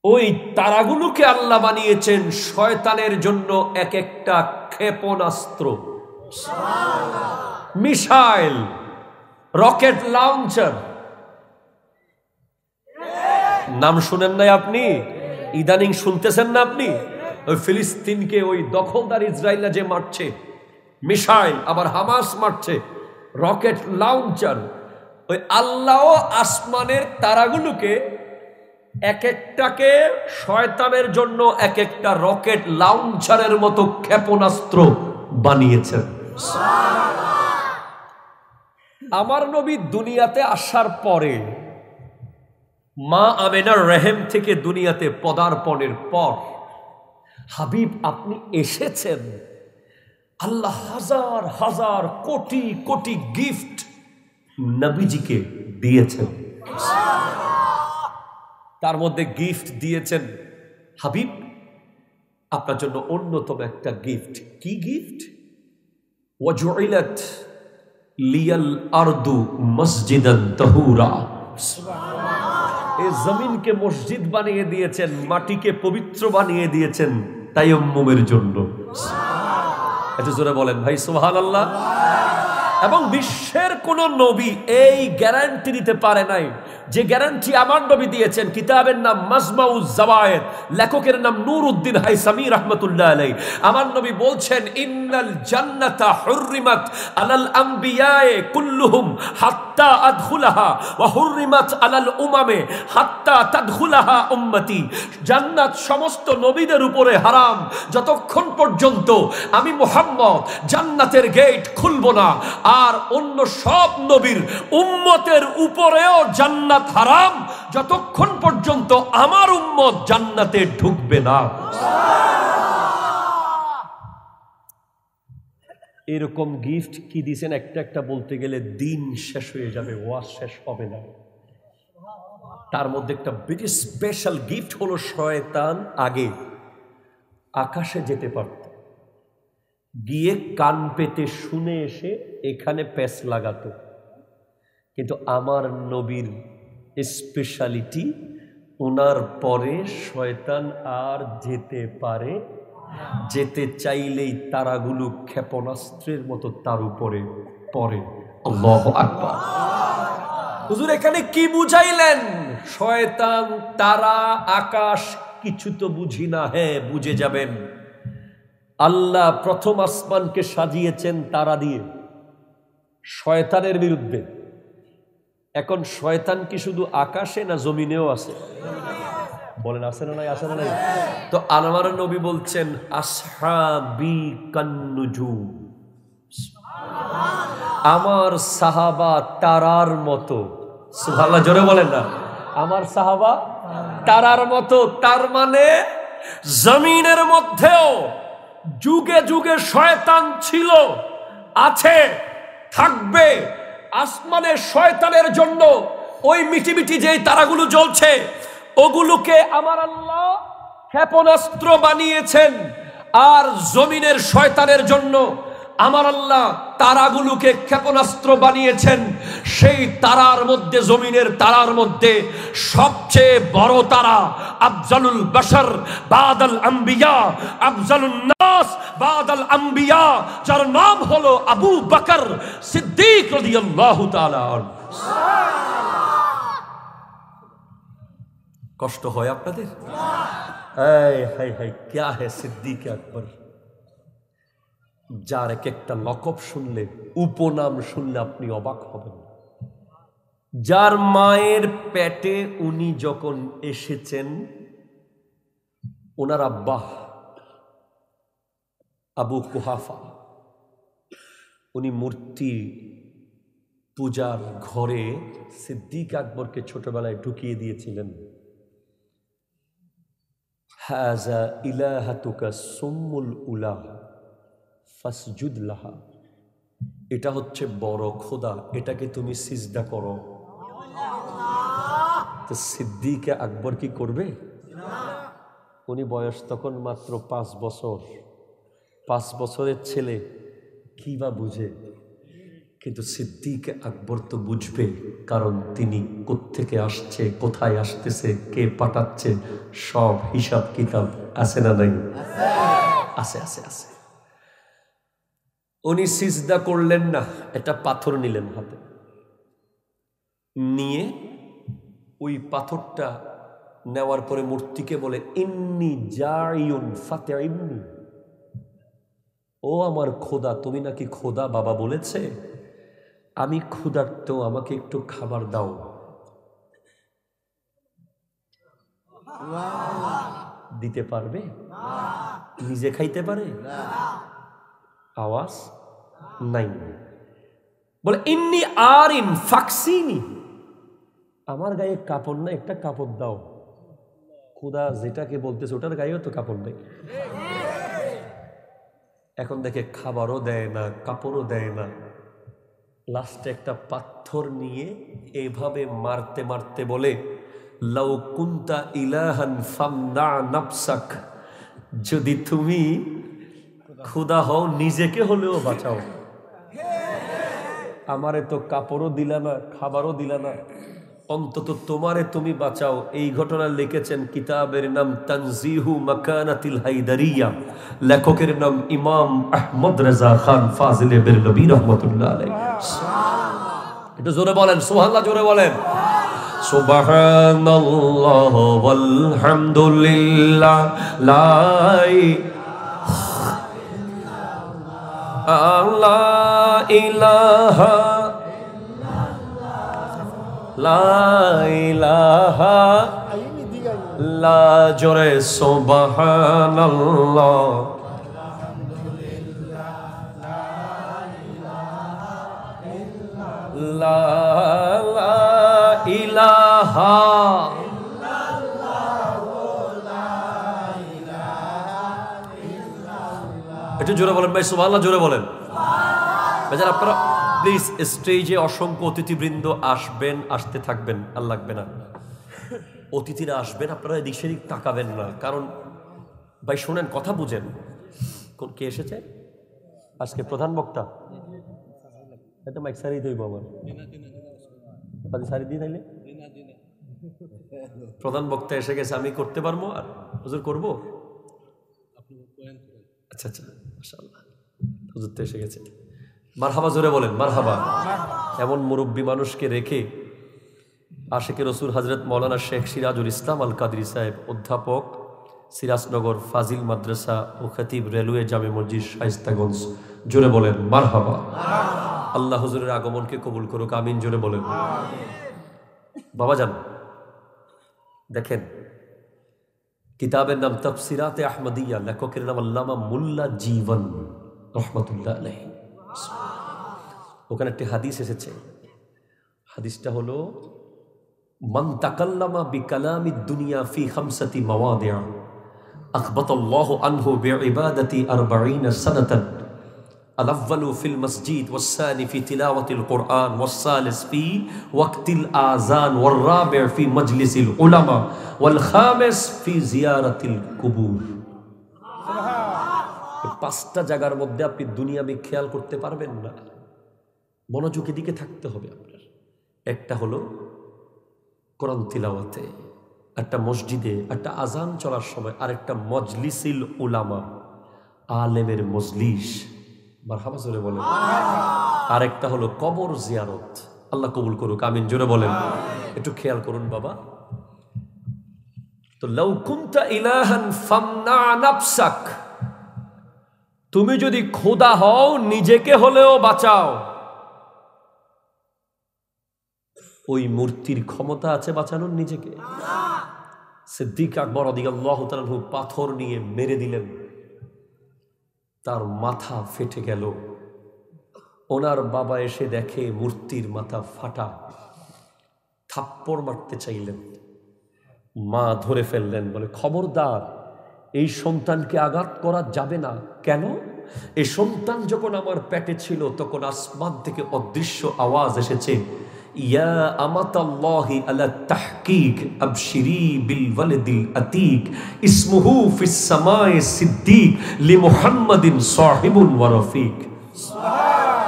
ওই তারাগুলোকে আল্লাহ বানিয়েছেন শয়তানের জন্য এক একটা ক্ষেপণাস্ত্র, মিসাইল, রকেট লঞ্চার। নাম শুনেন নাই আপনি? ইদানিং শুনতেছেন না আপনি? ওই ফিলিস্তিনকে ওই দখলদার ইসরায়েলরা যে মারছে মিসাইল, আবার হামাস মারছে রকেট লঞ্চার। ওই আল্লাহ আসমানের তারাগুলোকে এক একটাকে শয়তানের জন্য এক একটা রকেট লঞ্চারের মতো ক্ষেপণাস্ত্র বানিয়েছেন। আমার নবী দুনিয়াতে আসার পরে মা আমেনার রেহেম থেকে দুনিয়াতে পদার্পণের পর হাবিব আপনি এসেছেন, আল্লাহ হাজার হাজার কোটি কোটি গিফট নবীজিকে দিয়েছেন। তার মধ্যে গিফট দিয়েছেন হাবিব আপনার জন্য অন্যতম একটা গিফট। কি গিফট? ওয়াজুইলাত লিয়াল আরদু মসজিদান তাহুরা। এই জমিনকে মসজিদ বানিয়ে দিয়েছেন, মাটিকে পবিত্র বানিয়ে দিয়েছেন তায়াম্মুমের জন্য। এটা জোরে বলেন ভাই সুবহানাল্লাহ। এবং বিশ্বের কোন নবী এই গ্যারান্টি দিতে পারে নাই যে গ্যারান্টি আমার নবী দিয়েছেন। কিতাবের নাম মাজমাউজ জাওয়ায়েদ, লেখকের নাম নূরউদ্দিন হাইসামি রাহমাতুল্লাহ আলাইহি। আমার নবী বলছেন ইন্নাল জান্নাতা হুররিমাত আলাল আমবিয়ায়ে কুল্লুহুম হাত্তা আদখুলাহা ওয়া হুররিমাত আলাল উমামে হাত্তা তাদখুলাহা উম্মতি। জান্নাত সমস্ত নবীদের উপরে হারাম যতক্ষণ পর্যন্ত আমি মুহাম্মদ জান্নাতের গেট খুলব না, আর অন্য সব নবীর উম্মতের উপরেও জান্নাত হারাম যতক্ষণ পর্যন্ত আমার উম্মত জান্নাতে ঢুকবে না। এরকম গিফট কি দিয়েছেন একটা একটা বলতে গেলে দিন শেষ হয়ে যাবে, ওয়াজ শেষ হবে না। তার মধ্যে একটা ভেরি স্পেশাল গিফট হলো শয়তান আগে আকাশে যেতে পারত, গিয়ে কান পেতে শুনে এসে এখানে প্যাচ লাগাতো। কিন্তু আমার নবীর স্পেশালিটি, ওনার পরে শয়তান আর যেতে পারে, যেতে চাইলেই তারাগুলো ক্ষেপণাস্ত্রের মতো তার উপরে পড়ে। আল্লাহু আকবার। হুজুর এখানে কি বুঝাইলেন? শয়তান, তারা, আকাশ কিছু তো বুঝি না। হ্যাঁ, বুঝে যাবেন। আল্লাহ প্রথম আসমানকে সাজিয়েছেন তারা দিয়ে শয়তানের বিরুদ্ধে। এখন শয়তান কি শুধু আকাশে না জমিনেও আছে? বলেন আছে না নাই? আছে না নাই? তো আমার নবী বলছেন আসহাবি কান্নুজুম, আমার সাহাবা তারার মতো। সুবহানাল্লাহ, জোরে বলেন না। আমার সাহাবা তারার মতো। তার মানে জমিনের মধ্যেও যুগে যুগে শয়তান ছিল, আছে, থাকবে। আসমানে শয়তানের জন্য ওই মিটি মিটি যেই তারাগুলো জ্বলছে ওগুলোকে আমার আল্লাহ ক্ষেপণাস্ত্র বানিয়েছেন। আর জমিনের শয়তানের জন্য আমার আল্লাহ তারাগুলোকে ক্ষেপণাস্ত্র বানিয়েছেন। সেই তারার মধ্যে, জমিনের তারার মধ্যে সবচেয়ে বড় তারা আফজালুল বাশার বাদাল আম্বিয়া, আফজালুন নাস বাদাল আম্বিয়া, যার নাম হলো আবু বকর সিদ্দিক রাদিয়াল্লাহু তাআলা আনহু। কষ্ট হয় আপনাদের? হায় হায় হায়, क्या है সিদ্দিক আকবর, যার এক একটা লকব শুনলে, উপনাম শুনলে আপনি অবাক হবেন। যার মায়ের পেটে উনি যখন এসেছেন, ওনার আব্বা আবু কুহাফা, উনি মূর্তি পূজার ঘরে সিদ্দিক আকবরকে ছোটবেলায় ঢুকিয়ে দিয়েছিলেন। হাযা ইলাহাতুকা সুম্মুল উলা ফাসজুদ লাহা, এটা হচ্ছে বড় খোদা, এটাকে তুমি সিজদা করো। তো সিদ্দিক আকবর কি করবে? উনি বয়স তখন মাত্র 5 বছর। 5 বছরের ছেলে কি বা বুঝে? কিন্তু সিদ্দিক আকবর তো বুঝবে, কারণ তিনি কোত্থেকে আসছে, কোথায় আসতেছে, কে পাঠাচ্ছে, সব হিসাব কিতাব আছে না নাই? আছে আছে আছে। উনি সিজদা করলেন না, একটা পাথর নিলেন হাতে, নিয়ে ওই পাথরটা নেওয়ার পরে মূর্তিকে বলে, ইন্নি জাইউন ফাতিইন্নি, ও আমার খোদা, তুমি নাকি খোদা বাবা বলেছে, আমি ক্ষুধার্ত, আমাকে একটু খাবার দাও। দিতে পারবে? নিজে খাইতে পারে? আওয়াজ নাই। বলে ইন্নি আরিন ফাকসিনি, আমার গায়ে কাপড় না, একটা কাপড় দাও। খোদা যেটাকে বলতেছে ওটার গায়েও তো কাপড় নেই। এখন দেখে খাবারও দেয় না, কাপড়ও দেয় না। লাস্টে একটা পাথর নিয়ে এভাবে মারতে মারতে বলে, লাউ কুনতা ইলাহান ফামনা নাফসাক, যদি তুমি খোদা হও নিজেকে হলেও বাঁচাও। আমারে তো কাপড়ও দিলা না, খাবারও দিলা না, অন্তত তোমারে তুমি বাঁচাও। এই ঘটনা লিখেছেন, কিতাবের নাম তানজিহু মাকানাতিল হায়দারিয়া, লেখকের নাম ইমাম আহমদ রেজা খান ফাজিলে বেরলভী রাহমাতুল্লাহ আলাইহি। একটু জোরে বলেন সুবহানাল্লাহ, জোরে বলেন সুবহানাল্লাহ ওয়ালহামদুলিল্লাহ লা ইলাহা লা ইলাহা লা, জোরে সুবহানাল্লাহ লা ইলাহা। একটু জোরে বলেন ভাই সুবহানাল্লাহ, জোরে বলেন। ভাইজান আপনারা প্লিজ, স্টেজে অসংখ্য অতিথিবৃন্দ আসবেন, আসতে থাকবেন, আর লাগবে না। অতিথিরা আসবেন, আপনারা এদিক সেদিক তাকাবেন না, কারণ ভাই শোনেন, কথা বুঝেন। কে এসেছে আজকে? প্রধান বক্তা। এটা মাইক সারি দইব আমার সারি দিয়ে তাইলে প্রধান বক্তা এসে গেছে, আমি করতে পারবো? আর হুজুর করবো? আচ্ছা আচ্ছা, মাশাআল্লাহ, হুজুর তো এসে গেছে। মারহাবা, জোরে বলেন মারহাবা। এমন মুরব্বী মানুষকে রেখে আশিকে রসুল হযরত মাওলানা শেখ সিরাজুল ইসলাম আল কাদরি সাহেব, অধ্যাপক, সিরাজনগর ফাজিল মাদ্রাসা ও খতিব, রেলওয়ে জামে মসজিদ, শায়েস্তাগঞ্জ, জোরে বলেন মারহাবা। আল্লাহ হুজুরের আগমনকে কবুল করুক, আমিন, জোরে বলেন। বাবাজান দেখেন, কিতাবের নাম তাফসিরাতে আহমদিয়া, লেখকের নাম আল্লামা মুল্লা জীবন রহমাতুল্লাহ আলাইহি। ওখানে একটি হাদিস এসেছে, হাদিসটা হলো, মান তাকাল্লামা বিকালামিদ দুনিয়া ফি খামসাতি মাওয়াদিআ আখবাতাল্লাহু আনহু বিইবাদাতি 40 সানাতান, আল-আউয়ালু ফিল মসজিদ, ওয়াস-সানি ফি তিলাওয়াতিল কুরআন, ওয়াস-সালিস ফি ওয়াক্তিল আযান, ওয়ার-রাবি' ফি মাজলিসিল উলামা, ওয়াল-খামিস ফি জিয়ারাতিল কুবুর। 5টা জায়গার মধ্যে আপনি দুনিয়াবি খেয়াল করতে পারবেন না, মনোযোগের দিকে থাকতে হবে আপনার। একটা হলো কোরআন তিলাওয়াতে, একটা মসজিদে একটা আজান চলার সময়, আরেকটা মজলিসিল উলামা, আলেমের মজলিস, মারহাবা জোরে বলেন। আরেকটা হলো কবর জিয়ারত, আল্লাহ কবুল করুক, আমিন জোরে বলেন। একটু খেয়াল করুন বাবা। তো লাউ কুনতা ইলাহান ফামনা নাফসাক, তুমি যদি খোদা হও নিজেকে হলেও বাঁচাও। ওই মূর্তির ক্ষমতা আছে বাঁচানোর নিজেকে? সিদ্দিক আকবর রাদিয়াল্লাহু তাআলা আনহু পাথর নিয়ে মেরে দিলেন, তার মাথা ফেটে গেল। ওনার বাবা এসে দেখে মূর্তির মাথা ফাটা, থাপ্পড় মারতে চাইলেন, মা ধরে ফেললেন, বলে খবরদার, এই সন্তানকে আঘাত করা যাবে না। কেন? এই সন্তান যখন আমার পেটে ছিল তখন আসমান থেকে অদৃশ্য আওয়াজ এসেছে, ইয়া আমাতাল্লাহি আলা তাহকিক আবশিরি বিল ওয়ালিদিল আতিক ইসমুহু ফিস সামাই সিদ্দিক লি মুহাম্মাদিন সাহিবুন ওয়া রফিক। সুবহানাল্লাহ,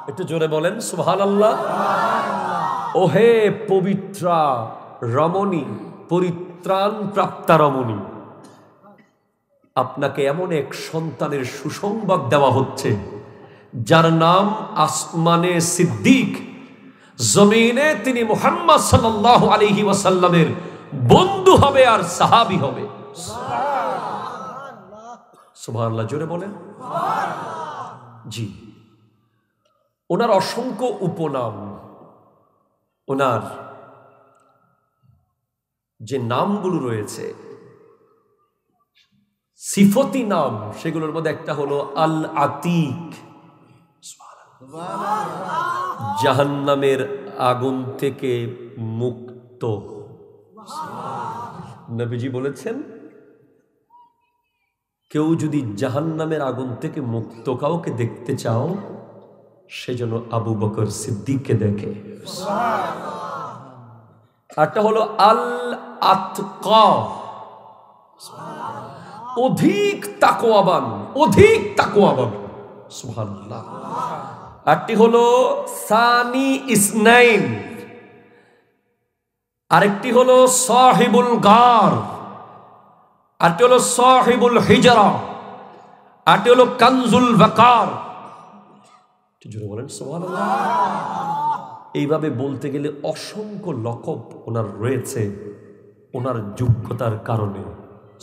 একটু জোরে বলেন সুবহানাল্লাহ। ওহে পবিত্রা রমণী, পরিত্রাণ প্রাপ্তা রমণী, আপনাকে এমন এক সন্তানের সুসংবাদ দেওয়া হচ্ছে যার নাম আসমানে সিদ্দিক, জমিনে তিনি মুহাম্মদ সাল্লাল্লাহু আলাইহি ওয়াসাল্লামের বন্ধু হবে আর সাহাবী হবে। সুবহানাল্লাহ, জোরে বলেন। জি, ওনার অসংখ্য উপনাম, ওনার যে নামগুলো রয়েছে সিফতি নাম, সেগুলোর মধ্যে একটা হলো আল আতিক, জাহান্নামের আগুন থেকে মুক্ত। নবীজি বলেছেন, কেউ যদি জাহান্নামের আগুন থেকে মুক্ত কাউকে দেখতে চাও, সেজন্য আবু বকর সিদ্দিককে দেখে। একটা হলো আল আতকা, অধিক তাকওয়াবান, অধিক তাকওয়াবান। সুবহানাল্লাহ। আরেকটি হলো সানি ইসনাইন, আরেকটি হলো সাহিবুল গার, আরেকটি হলো সাহিবুল হিজরা, আরেকটি হলো কানজুল ওয়াকার। জোরে বলেন সুবহানাল্লাহ। এইভাবে বলতে গেলে অসংখ্য লকব ওনার রয়েছে ওনার যোগ্যতার কারণে।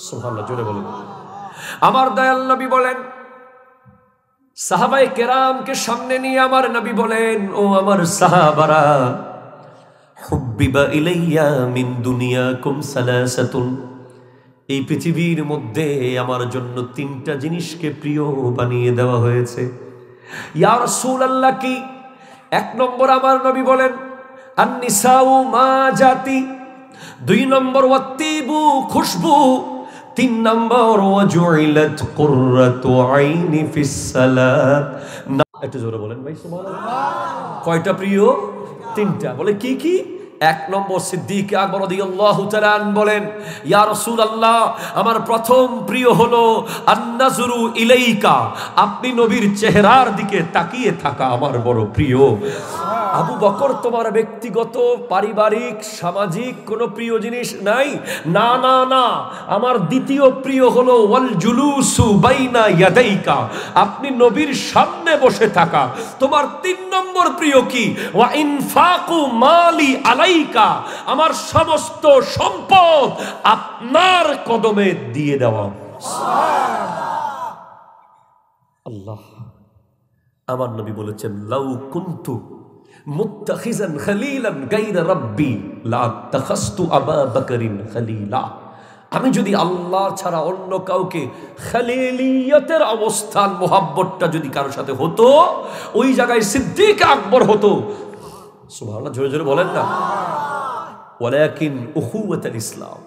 সুবহানাল্লাহ, জোরে বলেন। আমার দয়াল নবী বলেন, সাহাবায়ে কেরামকে সামনে নিয়ে আমার নবী বলেন, ও আমার সাহাবারা, হুব্বিবা ইলাইয়া মিন দুনিয়াকুম সালাসাতুন, এই পৃথিবীর মধ্যে আমার জন্য 3টা জিনিসকে প্রিয় বানিয়ে দেওয়া হয়েছে। ইয়া রাসূলুল্লাহ, কি? 1 নম্বর আমার নবী বলেন আন-নিসাউ মা জাতি, 2 নম্বর ওয়াত্তিবু খুশবু, 3 নম্বর ওয়াজুইলাত কুররাতু আইনি ফিস সালাত। একটু জোরে বলেন ভাই সুবহানাল্লাহ। কয়টা প্রিয়? 3টা। বলে কি কি? 1 নম্বর সিদ্দিক আকবর রাদিয়াল্লাহু তাআলা বলেন, ইয়া রাসূলুল্লাহ, আমার প্রথম প্রিয় হলো আন-নাজরু ইলাইকা, আপনি নবীর চেহারার দিকে তাকিয়ে থাকা আমার বড় প্রিয়। আবু বকর, তোমার ব্যক্তিগত পারিবারিক সামাজিক কোনো প্রিয় জিনিস নাই? না না না, আমার দ্বিতীয় প্রিয় হলো ওয়াল জুলুসু বাইনা ইয়াদাইকা, আপনি নবীর সামনে বসে থাকা। তোমার 3 নম্বর প্রিয় কি? ওয়া ইনফাকু মালি আলাইকা, আমার সমস্ত সম্পদ আপনার কদমে দিয়ে দেওয়া। আল্লাহ, আমার নবী বলেছেন, লাউ কুনতু মুত্তাখিজান খলিলান গায়রা রাব্বি লা তাখাসতু আবা বকরিন খলিলা, আমি যদি আল্লাহ ছাড়া অন্য কাউকে খলিলিয়তের অবস্থান মোহাব্বতটা যদি কারোর সাথে হতো, ওই জায়গায় সিদ্দিক আকবর হতো। সুবহানাল্লাহ, জোরে জোরে বলেন না। ওয়ালাকিন উখুওয়াতুল ইসলাম,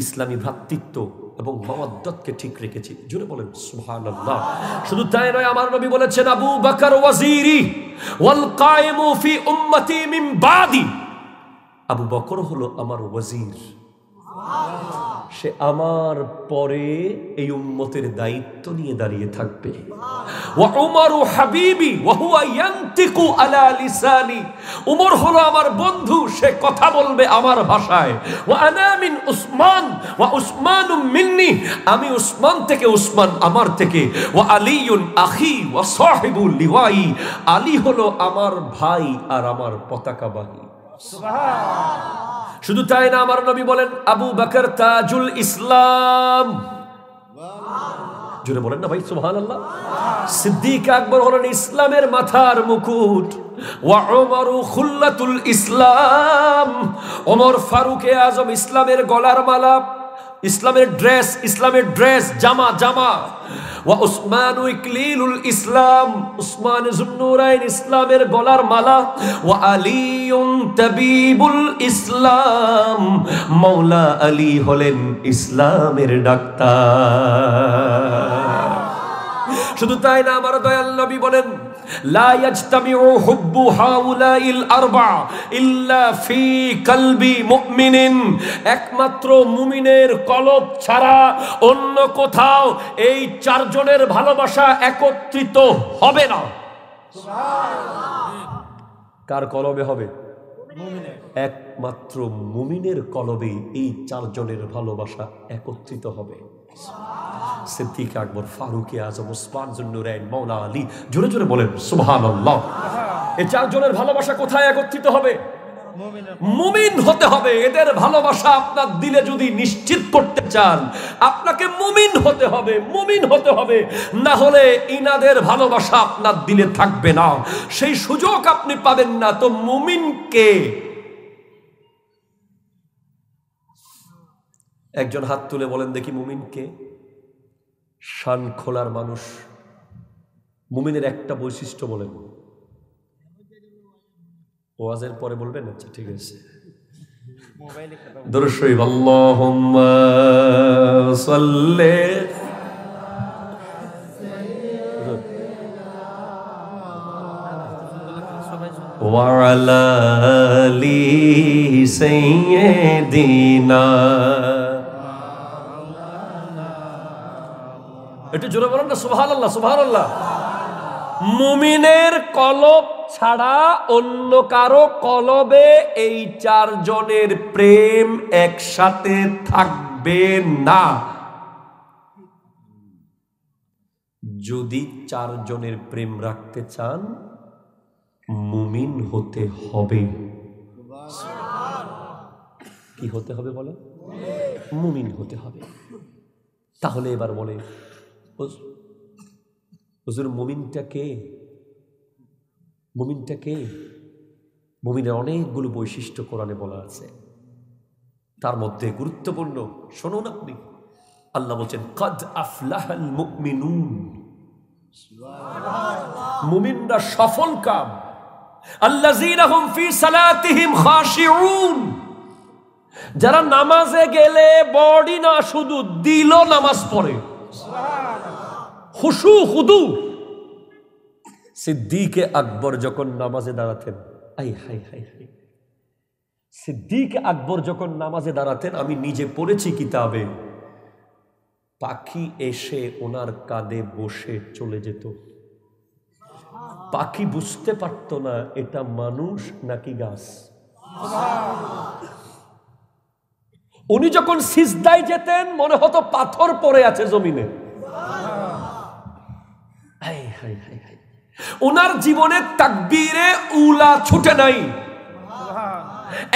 ইসলামী ভ্রাতৃত্ব এবং মাওয়াদ্দাতকে ঠিক রেখেছি। জোরে বলেন সুবহানাল্লাহ। শুধু তাই নয়, আমার নবী বলেছেন, আবু বকর ওয়াজিরি ওয়াল কায়েমু ফি উম্মতি মিন বাদি, আবু বকর হলো আমার ওয়াজির, সে আমার পরে এই উম্মতের দায়িত্ব নিয়ে দাঁড়িয়ে থাকবে। ওয়া উমরু হাবিবি ওয়া হুয়া ইয়ানতিকু আলা লিসানি, উমর হলো আমার বন্ধু, সে কথা বলবে আমার ভাষায়। ওয়া আনা মিন উসমান ওয়া উসমানু মিন্নি, আমি উসমান থেকে, উসমান আমার থেকে। ওয়া আলিউন আখি ওয়া সাহিবুল লিওয়াই, আলী হলো আমার ভাই আর আমার পতাকাবাহী। সুবহানাল্লাহ। শুধু তাই না, আমার নবী বলেন আবু বকর তাজুল ইসলাম। জোরে বলেন না ভাই সুবহানাল্লাহ। সিদ্দিক আকবর হলেন ইসলামের মাথার মুকুট। ওয়া উমরু খুল্লাতুল ইসলাম, ওমর ফারুকে আজম ইসলামের গলার মালা, ইসলামের ড্রেস, জামা। ওয়া উসমানু ইকলিলুল ইসলাম, উসমান যুন্নুরাইন ইসলামের গলার মালা। ওয়া আলিউন তাবিবুল ইসলাম, মাওলা আলী হলেন ইসলামের ডাক্তার। শুধু তাই না, আমার দয়াল নবী বলেন লা ইয়াজতামিউ হুব্বু হাউলাইল আরবা ইল্লা ফি কলবি মুমিনিন, একমাত্র মুমিনের কলব ছাড়া অন্য কোথাও এই চারজনের ভালোবাসা একত্রিত হবে না। সুবহানাল্লাহ। কার কলবে হবে? মুমিনের। একমাত্র মুমিনের কলবে এই চারজনের ভালোবাসা একত্রিত হবে। সিদ্দিক আকবর, ফারুক আজম, উসমান যুন্নুরাইন, মাওলা আলী। জোরে জোরে বলেন সুবহানাল্লাহ। এই চারজনের ভালোবাসা কোথায় একত্রিত হবে? মুমিন হতে হবে। এদের ভালোবাসা আপনার দিলে যদি নিশ্চিত করতে চান, আপনাকে মুমিন হতে হবে, না হলে ইনাদের ভালোবাসা আপনার দিলে থাকবে না, সেই সুযোগ আপনি পাবেন না। তো মুমিন কে? একজন হাত তুলে বলেন দেখি মুমিন কে? শান খোলার মানুষ। মুমিনের একটা বৈশিষ্ট্য বলেন। ওয়াজের পরে বলবেন? আচ্ছা ঠিক আছে। দরুদ শরীফ, আল্লাহুম্মা সাল্লি ওয়া আলা আলি সাইয়্যিদিনা। একটু জোরে বলেন না সুবহানাল্লাহ, সুবহানাল্লাহ। মুমিনের কলব ছাড়া অন্য কারো কলবে এই চারজনের প্রেম একসাথে থাকবে না। যদি চারজনের প্রেম রাখতে চান, মুমিন হতে হবে। কি হতে হবে বলে? মুমিন হতে হবে। তাহলে এবার বলে হুজুর মুমিনটা কে? মুমিনটা কে? মুমিনের অনেকগুলো বৈশিষ্ট্য কোরআনে বলা আছে, তার মধ্যে গুরুত্বপূর্ণ শুনুন আপনি। আল্লাহ বলছেন কাদ আফলাহাল মুমিনুন, মুমিনরা সফল কাম। আল্লাযীনা হুম ফি সালাতিহিম খাশিউন, যারা নামাজে গেলে বডি না শুধু দিল নামাজ পড়ে। খুশু খুদু। সিদ্দিক আকবর যখন নামাজে দাঁড়াতেন, সিদ্দিক আকবর যখন নামাজে দাঁড়াতেন, আমি নিজে পড়েছি কিতাবে, পাখি এসে ওনার কাঁধে বসে চলে যেত। পাখি বুঝতে পারত না এটা মানুষ নাকি গাছ। উনি যখন সিজদায় যেতেন, মনে হতো পাথর পড়ে আছে জমিনে। ওনার জীবনে তাকবীরে উলা ছুটে নাই।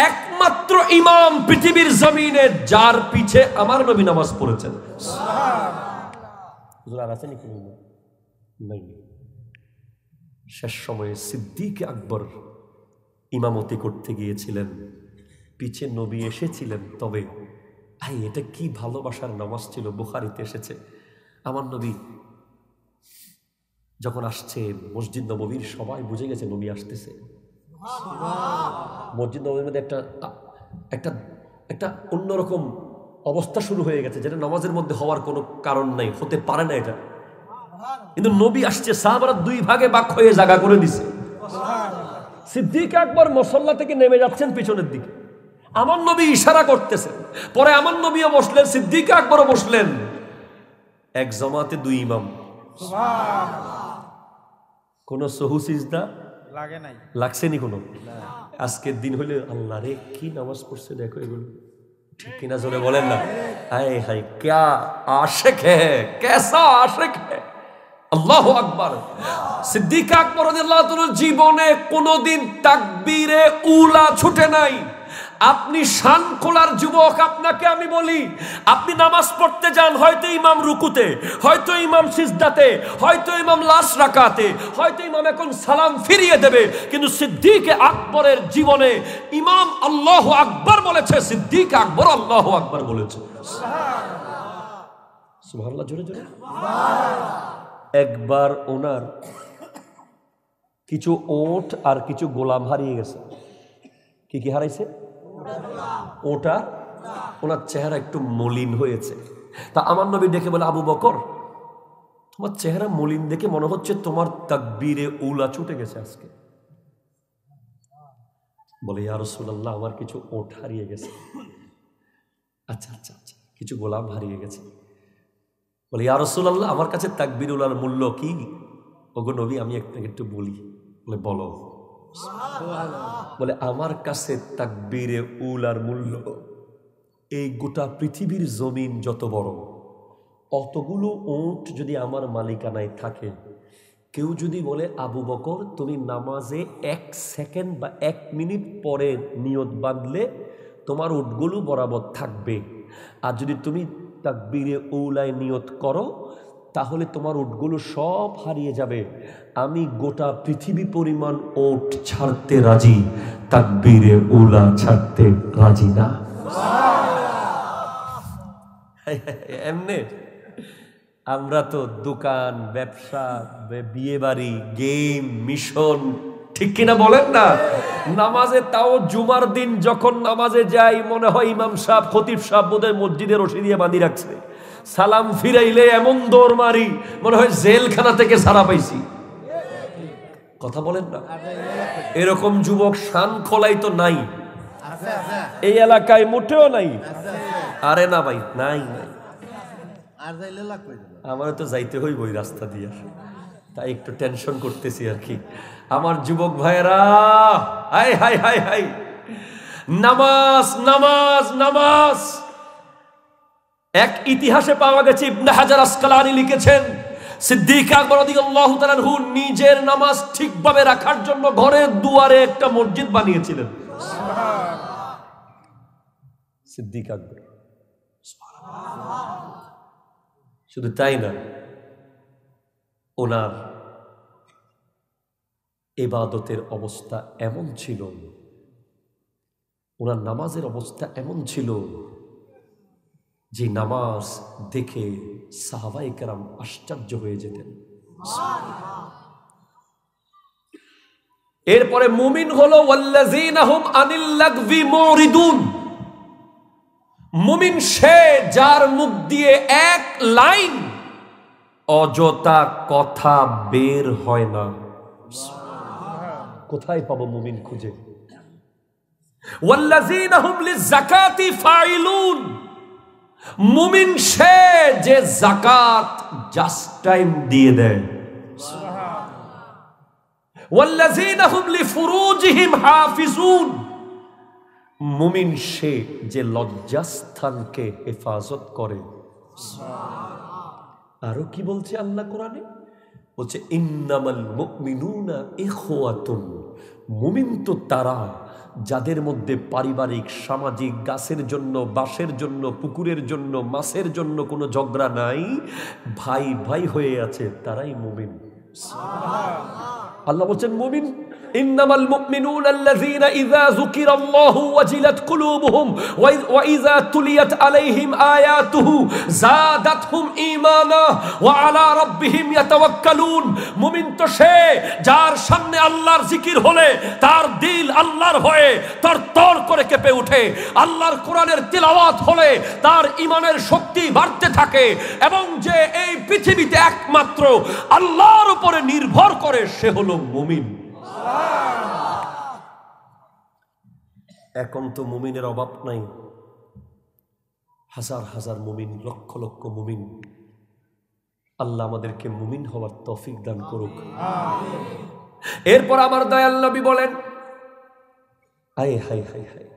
একমাত্র ইমাম পৃথিবীর জমিনে যার পিছে আমার নবী নামাজ পড়েছেন। শেষ সময়ে সিদ্দিক আকবর ইমামতি করতে গিয়েছিলেন, পিছে নবী এসেছিলেন। তবে এটা কি ভালোবাসার নামাজ ছিল, বুখারীতে এসেছে। আমার নবী যখন আসছে মসজিদ নববীর, সবাই বুঝে গেছে নবী আসতেছে। মসজিদ নববীর মধ্যে একটা অন্যরকম অবস্থা শুরু হয়ে গেছে, যেটা নামাজের মধ্যে হওয়ার কোনো কারণ নাই, হতে পারে না এটা। কিন্তু নবী আসছে, সাহাবারা দুই ভাগে ভাগ হয়ে জায়গা করে দিছে। সিদ্দিক আকবর মুসল্লা থেকে নেমে যাচ্ছেন পিছনের দিকে, আমার নবী ইশারা করতেছেন, পরে আমার নবীও বসলেন, সিদ্দিক আকবরও বসলেন, এক জমাতে দুই ইমাম। কোন সহু সিজদা লাগে নাই, লাগছেনি কোনো? আজকের দিন হইলে আল্লাহ রে কি নামাজ পড়ছে দেখো, এগুলো ঠিক কিনা জোরে বলেন না? হায় হায়, ক্যা আশিক হ্যায়, কেসা আশিক হ্যায়। আল্লাহু আকবার। সিদ্দিক আকবর রাদিয়াল্লাহু তাআলার জীবনে কোনোদিন তাকবীরে উলা ছুটে নাই। আপনি শান খোলার যুবক, আপনাকে আমি বলি, আপনি নামাজ পড়তে যান, হয়তো ইমাম রুকুতে, হয়তো ইমাম সিজদাতে, হয়তো ইমাম লাশ রাকাতে, হয়তো ইমাম এখন সালাম ফিরিয়ে দেবে, কিন্তু সিদ্দিক আকবরের জীবনে ইমাম আল্লাহু আকবার বলেছে, সিদ্দিক আকবর আল্লাহু আকবার বলেছে। সুবহানাল্লাহ, জোরে জোরে। একবার ওনার কিছু ওট আর কিছু গোলাম হারিয়ে গেছে। কি কি হারাইছে? ওটা, ওনার চেহারা একটু মলিন হয়েছে। তা আমার নবী ডেকে বলে, আবু বকর, তোমার চেহারা মলিন দেখে মনে হচ্ছে তোমার তাকবীরে উলা ছুটে গেছে আজকে। বলে, ইয়া রাসূলুল্লাহ, আমার কিছু ওট হারিয়ে গেছে। আচ্ছা আচ্ছা আচ্ছা, কিছু গোলাম হারিয়ে গেছে। বলে, ইয়া রাসূলুল্লাহ, আমার কাছে তাকবীর উলার মূল্য কি? ওগো নবী, আমি আপনাকে একটু বলি। বলে, বলো। বলে, আমার কাছে তাকবীরে উলার মূল্য এই গোটা পৃথিবীর জমিন যত বড়, অতগুলো উট যদি আমার মালিকানায় থাকে, কেউ যদি বলে, আবু বকর, তুমি নামাজে 1 সেকেন্ড বা 1 মিনিট পরে নিয়ত বাঁধলে তোমার উটগুলো বরাবর থাকবে, আর যদি তুমি তাকবীরে উলায় নিয়ত করো তাহলে তোমার উটগুলো সব হারিয়ে যাবে। আমি গোটা পৃথিবী পরিমাণ ওট ছাড়তে রাজি, তাকবীরে উলা ছাড়তে রাজি না। এমনি আমরা তো দোকান, ব্যবসা, বিয়ে বাড়ি, গেম, মিশন, ঠিক কিনা বলেন না? নামাজে, তাও জুমার দিন যখন নামাজে যাই, মনে হয় ইমাম সাহেব, খতিব সাহেব বোধহয় মসজিদে রশি দিয়ে বাঁধি রাখছে। সালাম ফিরাইলে এমন দৌড় মারি, মনে হয় জেলখানা থেকে ছাড়া পাইছি। কথা বলেন না? এরকম যুবক শান খোলাই তো নাই এই এলাকায়, মোটেও নাই। আরে না ভাই, নাই নাই, আমার তো যাইতে হইব ওই রাস্তা দিয়ে, তাই একটু টেনশন করতেছি আর কি। আমার যুবক ভাইয়েরা, হাই হাই হাই হাই, নামাজ নামাজ নামাজ। এক ইতিহাসে পাওয়া গেছে, ইবনে হাজার আসকালানি লিখেছেন, সিদ্দিক আকবর রাদিয়াল্লাহু তাআলা আনহু নিজের নামাজ ঠিকভাবে রাখার জন্য ঘরের দুয়ারে একটা মসজিদ বানিয়েছিলেন। সিদ্দিক আকবর। শুধু তাই না, ওনার ইবাদতের অবস্থা এমন ছিল, ওনার নামাজের অবস্থা এমন ছিল যে নামাজ দেখে সাহাবায়ে কেরাম আশ্চর্য হয়ে যেতেন। এরপরে মুমিন হলো ওয়াল্লাযীনা হুম আনিল লাগভি মুরিদুন। মুমিন সে যার মুখ দিয়ে এক লাইন অযথা কথা বের হয় না। কোথায় পাবো মুমিন খুঁজে? ওয়াল্লাযীনা হুম লিযাকাতি ফাইলুন। মুমিন সে যে যাকাত জাস্ট টাইম দিয়ে দেয়। ওয়াল্লাযীনা হুম লিফুরুজিহিম হাফিজুন। মুমিন সে যে লজ্জাস্থানকে হেফাজত করে। আরো কি বলছে আল্লাহ কোরআনে? বলছে, ইন্নামাল মুমিনুনা ইখওয়াতুন। মুমিন তো তারা যাদের মধ্যে পারিবারিক, সামাজিক, গাছের জন্য, বাঁশের জন্য, পুকুরের জন্য, মাছের জন্য কোনো ঝগড়া নাই, ভাই ভাই হয়ে আছে, তারাই মুমিন। আল্লাহ বলছেন, মুমিন ইন্নামাল মুমিনুনা আল্লাযীনা ইযা যুকিরাল্লাহু ওয়াজিলাত কুলুবুহুম ওয়া ইযা তুলিয়াত আলাইহিম আয়াতুহু যাদাতহুম ঈমানা ওয়া আলা রাব্বিহিম ইয়াতাওয়াক্কালুন। মুমিন তো সে যার সামনে আল্লাহর জিকির হলে তার দিল আল্লাহর ভয়ে তরতর করে কেঁপে ওঠে। আল্লাহর কোরআনের তিলাওয়াত হলে তার ঈমানের শক্তি বাড়তে থাকে, এবং যে এই পৃথিবীতে একমাত্র আল্লাহর উপরে নির্ভর করে সে হলো মুমিন। এখন তো মুমিনের অভাব নাই, হাজার হাজার মুমিন, লক্ষ লক্ষ মুমিন। আল্লাহ আমাদেরকে মুমিন হওয়ার তৌফিক দান করুক। এরপর আমার দয়াল নবী বলেন, হায় হায় হায় হায়,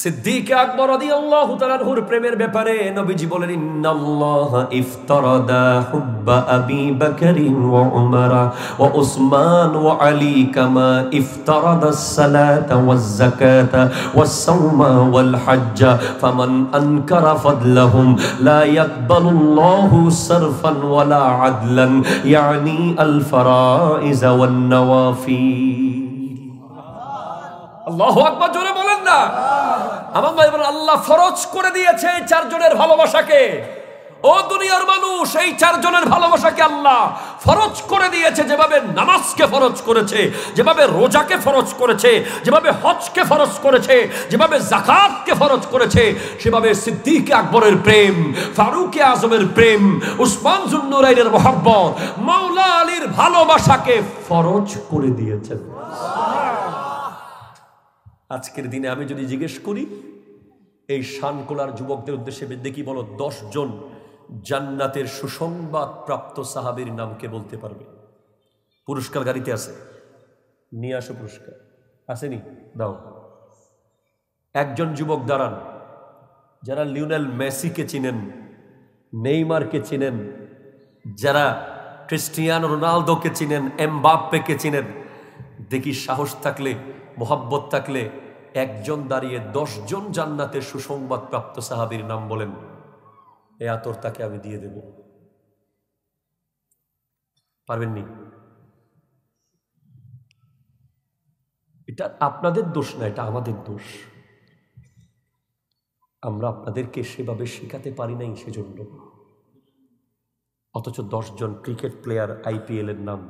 সিদ্দিক আকবর রাদিয়াল্লাহু তাআলা আনহুর প্রেমের ব্যাপারে নবীজি বলেন, ইন্নাল্লাহা ইফতারাদা হুব্বা আবি বকরিন ওয়া উমর ওয়া উসমান ওয়া আলী কামা ইফতারাদাস সালাতা ওয়াজ যাকাতা ওয়াস সাওমা ওয়াল হজ্জ ফামান আনকারা ফাদলাহুম লা ইয়াকবালুল্লাহু সারফান ওয়ালা আদলান ইয়ানি আল ফারাইজ ওয়ান নওয়াফিল। আল্লাহু আকবার, জোরে বলেন না। আমার ভাই বলেন, আল্লাহ ফরজ করে দিয়েছে এই চারজনের ভালোবাসাকে। ও দুনিয়ার মানুষ, এই চারজনের ভালোবাসাকে আল্লাহ ফরজ করে দিয়েছে। যেভাবে নামাজকে ফরজ করেছে, যেভাবে রোজাকে ফরজ করেছে, যেভাবে হজকে ফরজ করেছে, যেভাবে যাকাতকে ফরজ করেছে, সেভাবে সিদ্দিক আকবরের প্রেম, ফারুক আজমের প্রেম, উসমান যুন্নুরাইনের মহব্বত, মাওলা আলীর ভালোবাসাকে ফরজ করে দিয়েছেন। আজকের দিনে আমি যদি জিজ্ঞেস করি, এই শানকোলার যুবকদের উদ্দেশ্যে দেখি, বলো 10 জন জান্নাতের সুসংবাদ প্রাপ্ত সাহাবীর নাম কে বলতে পারবে? পুরস্কার গাড়িতে আছে, নিয়ে আসো পুরস্কার। আসেনি? দাও। একজন যুবক দাঁড়ান, যারা লিওনেল মেসিকে চিনেন, নেইমারকে চিনেন, যারা ক্রিস্টিয়ানো রোনালদোকে চিনেন, এমবাপ্পেকে চিনেন, দেখি সাহস থাকলে, মোহাব্বত থাকলে একজন দাঁড়িয়ে 10 জন জান্নাতের সুসংবাদ প্রাপ্ত সাহাবীর নাম বলেন, এ আতর তাকে আমি দিয়ে দেব। পারবেননি? এটা আপনাদের দোষ না, এটা আমাদের দোষ। আমরা আপনাদেরকে সেভাবে শেখাতে পারি নাই, সেজন্য। অথচ 10 জন ক্রিকেট প্লেয়ার IPL এর নাম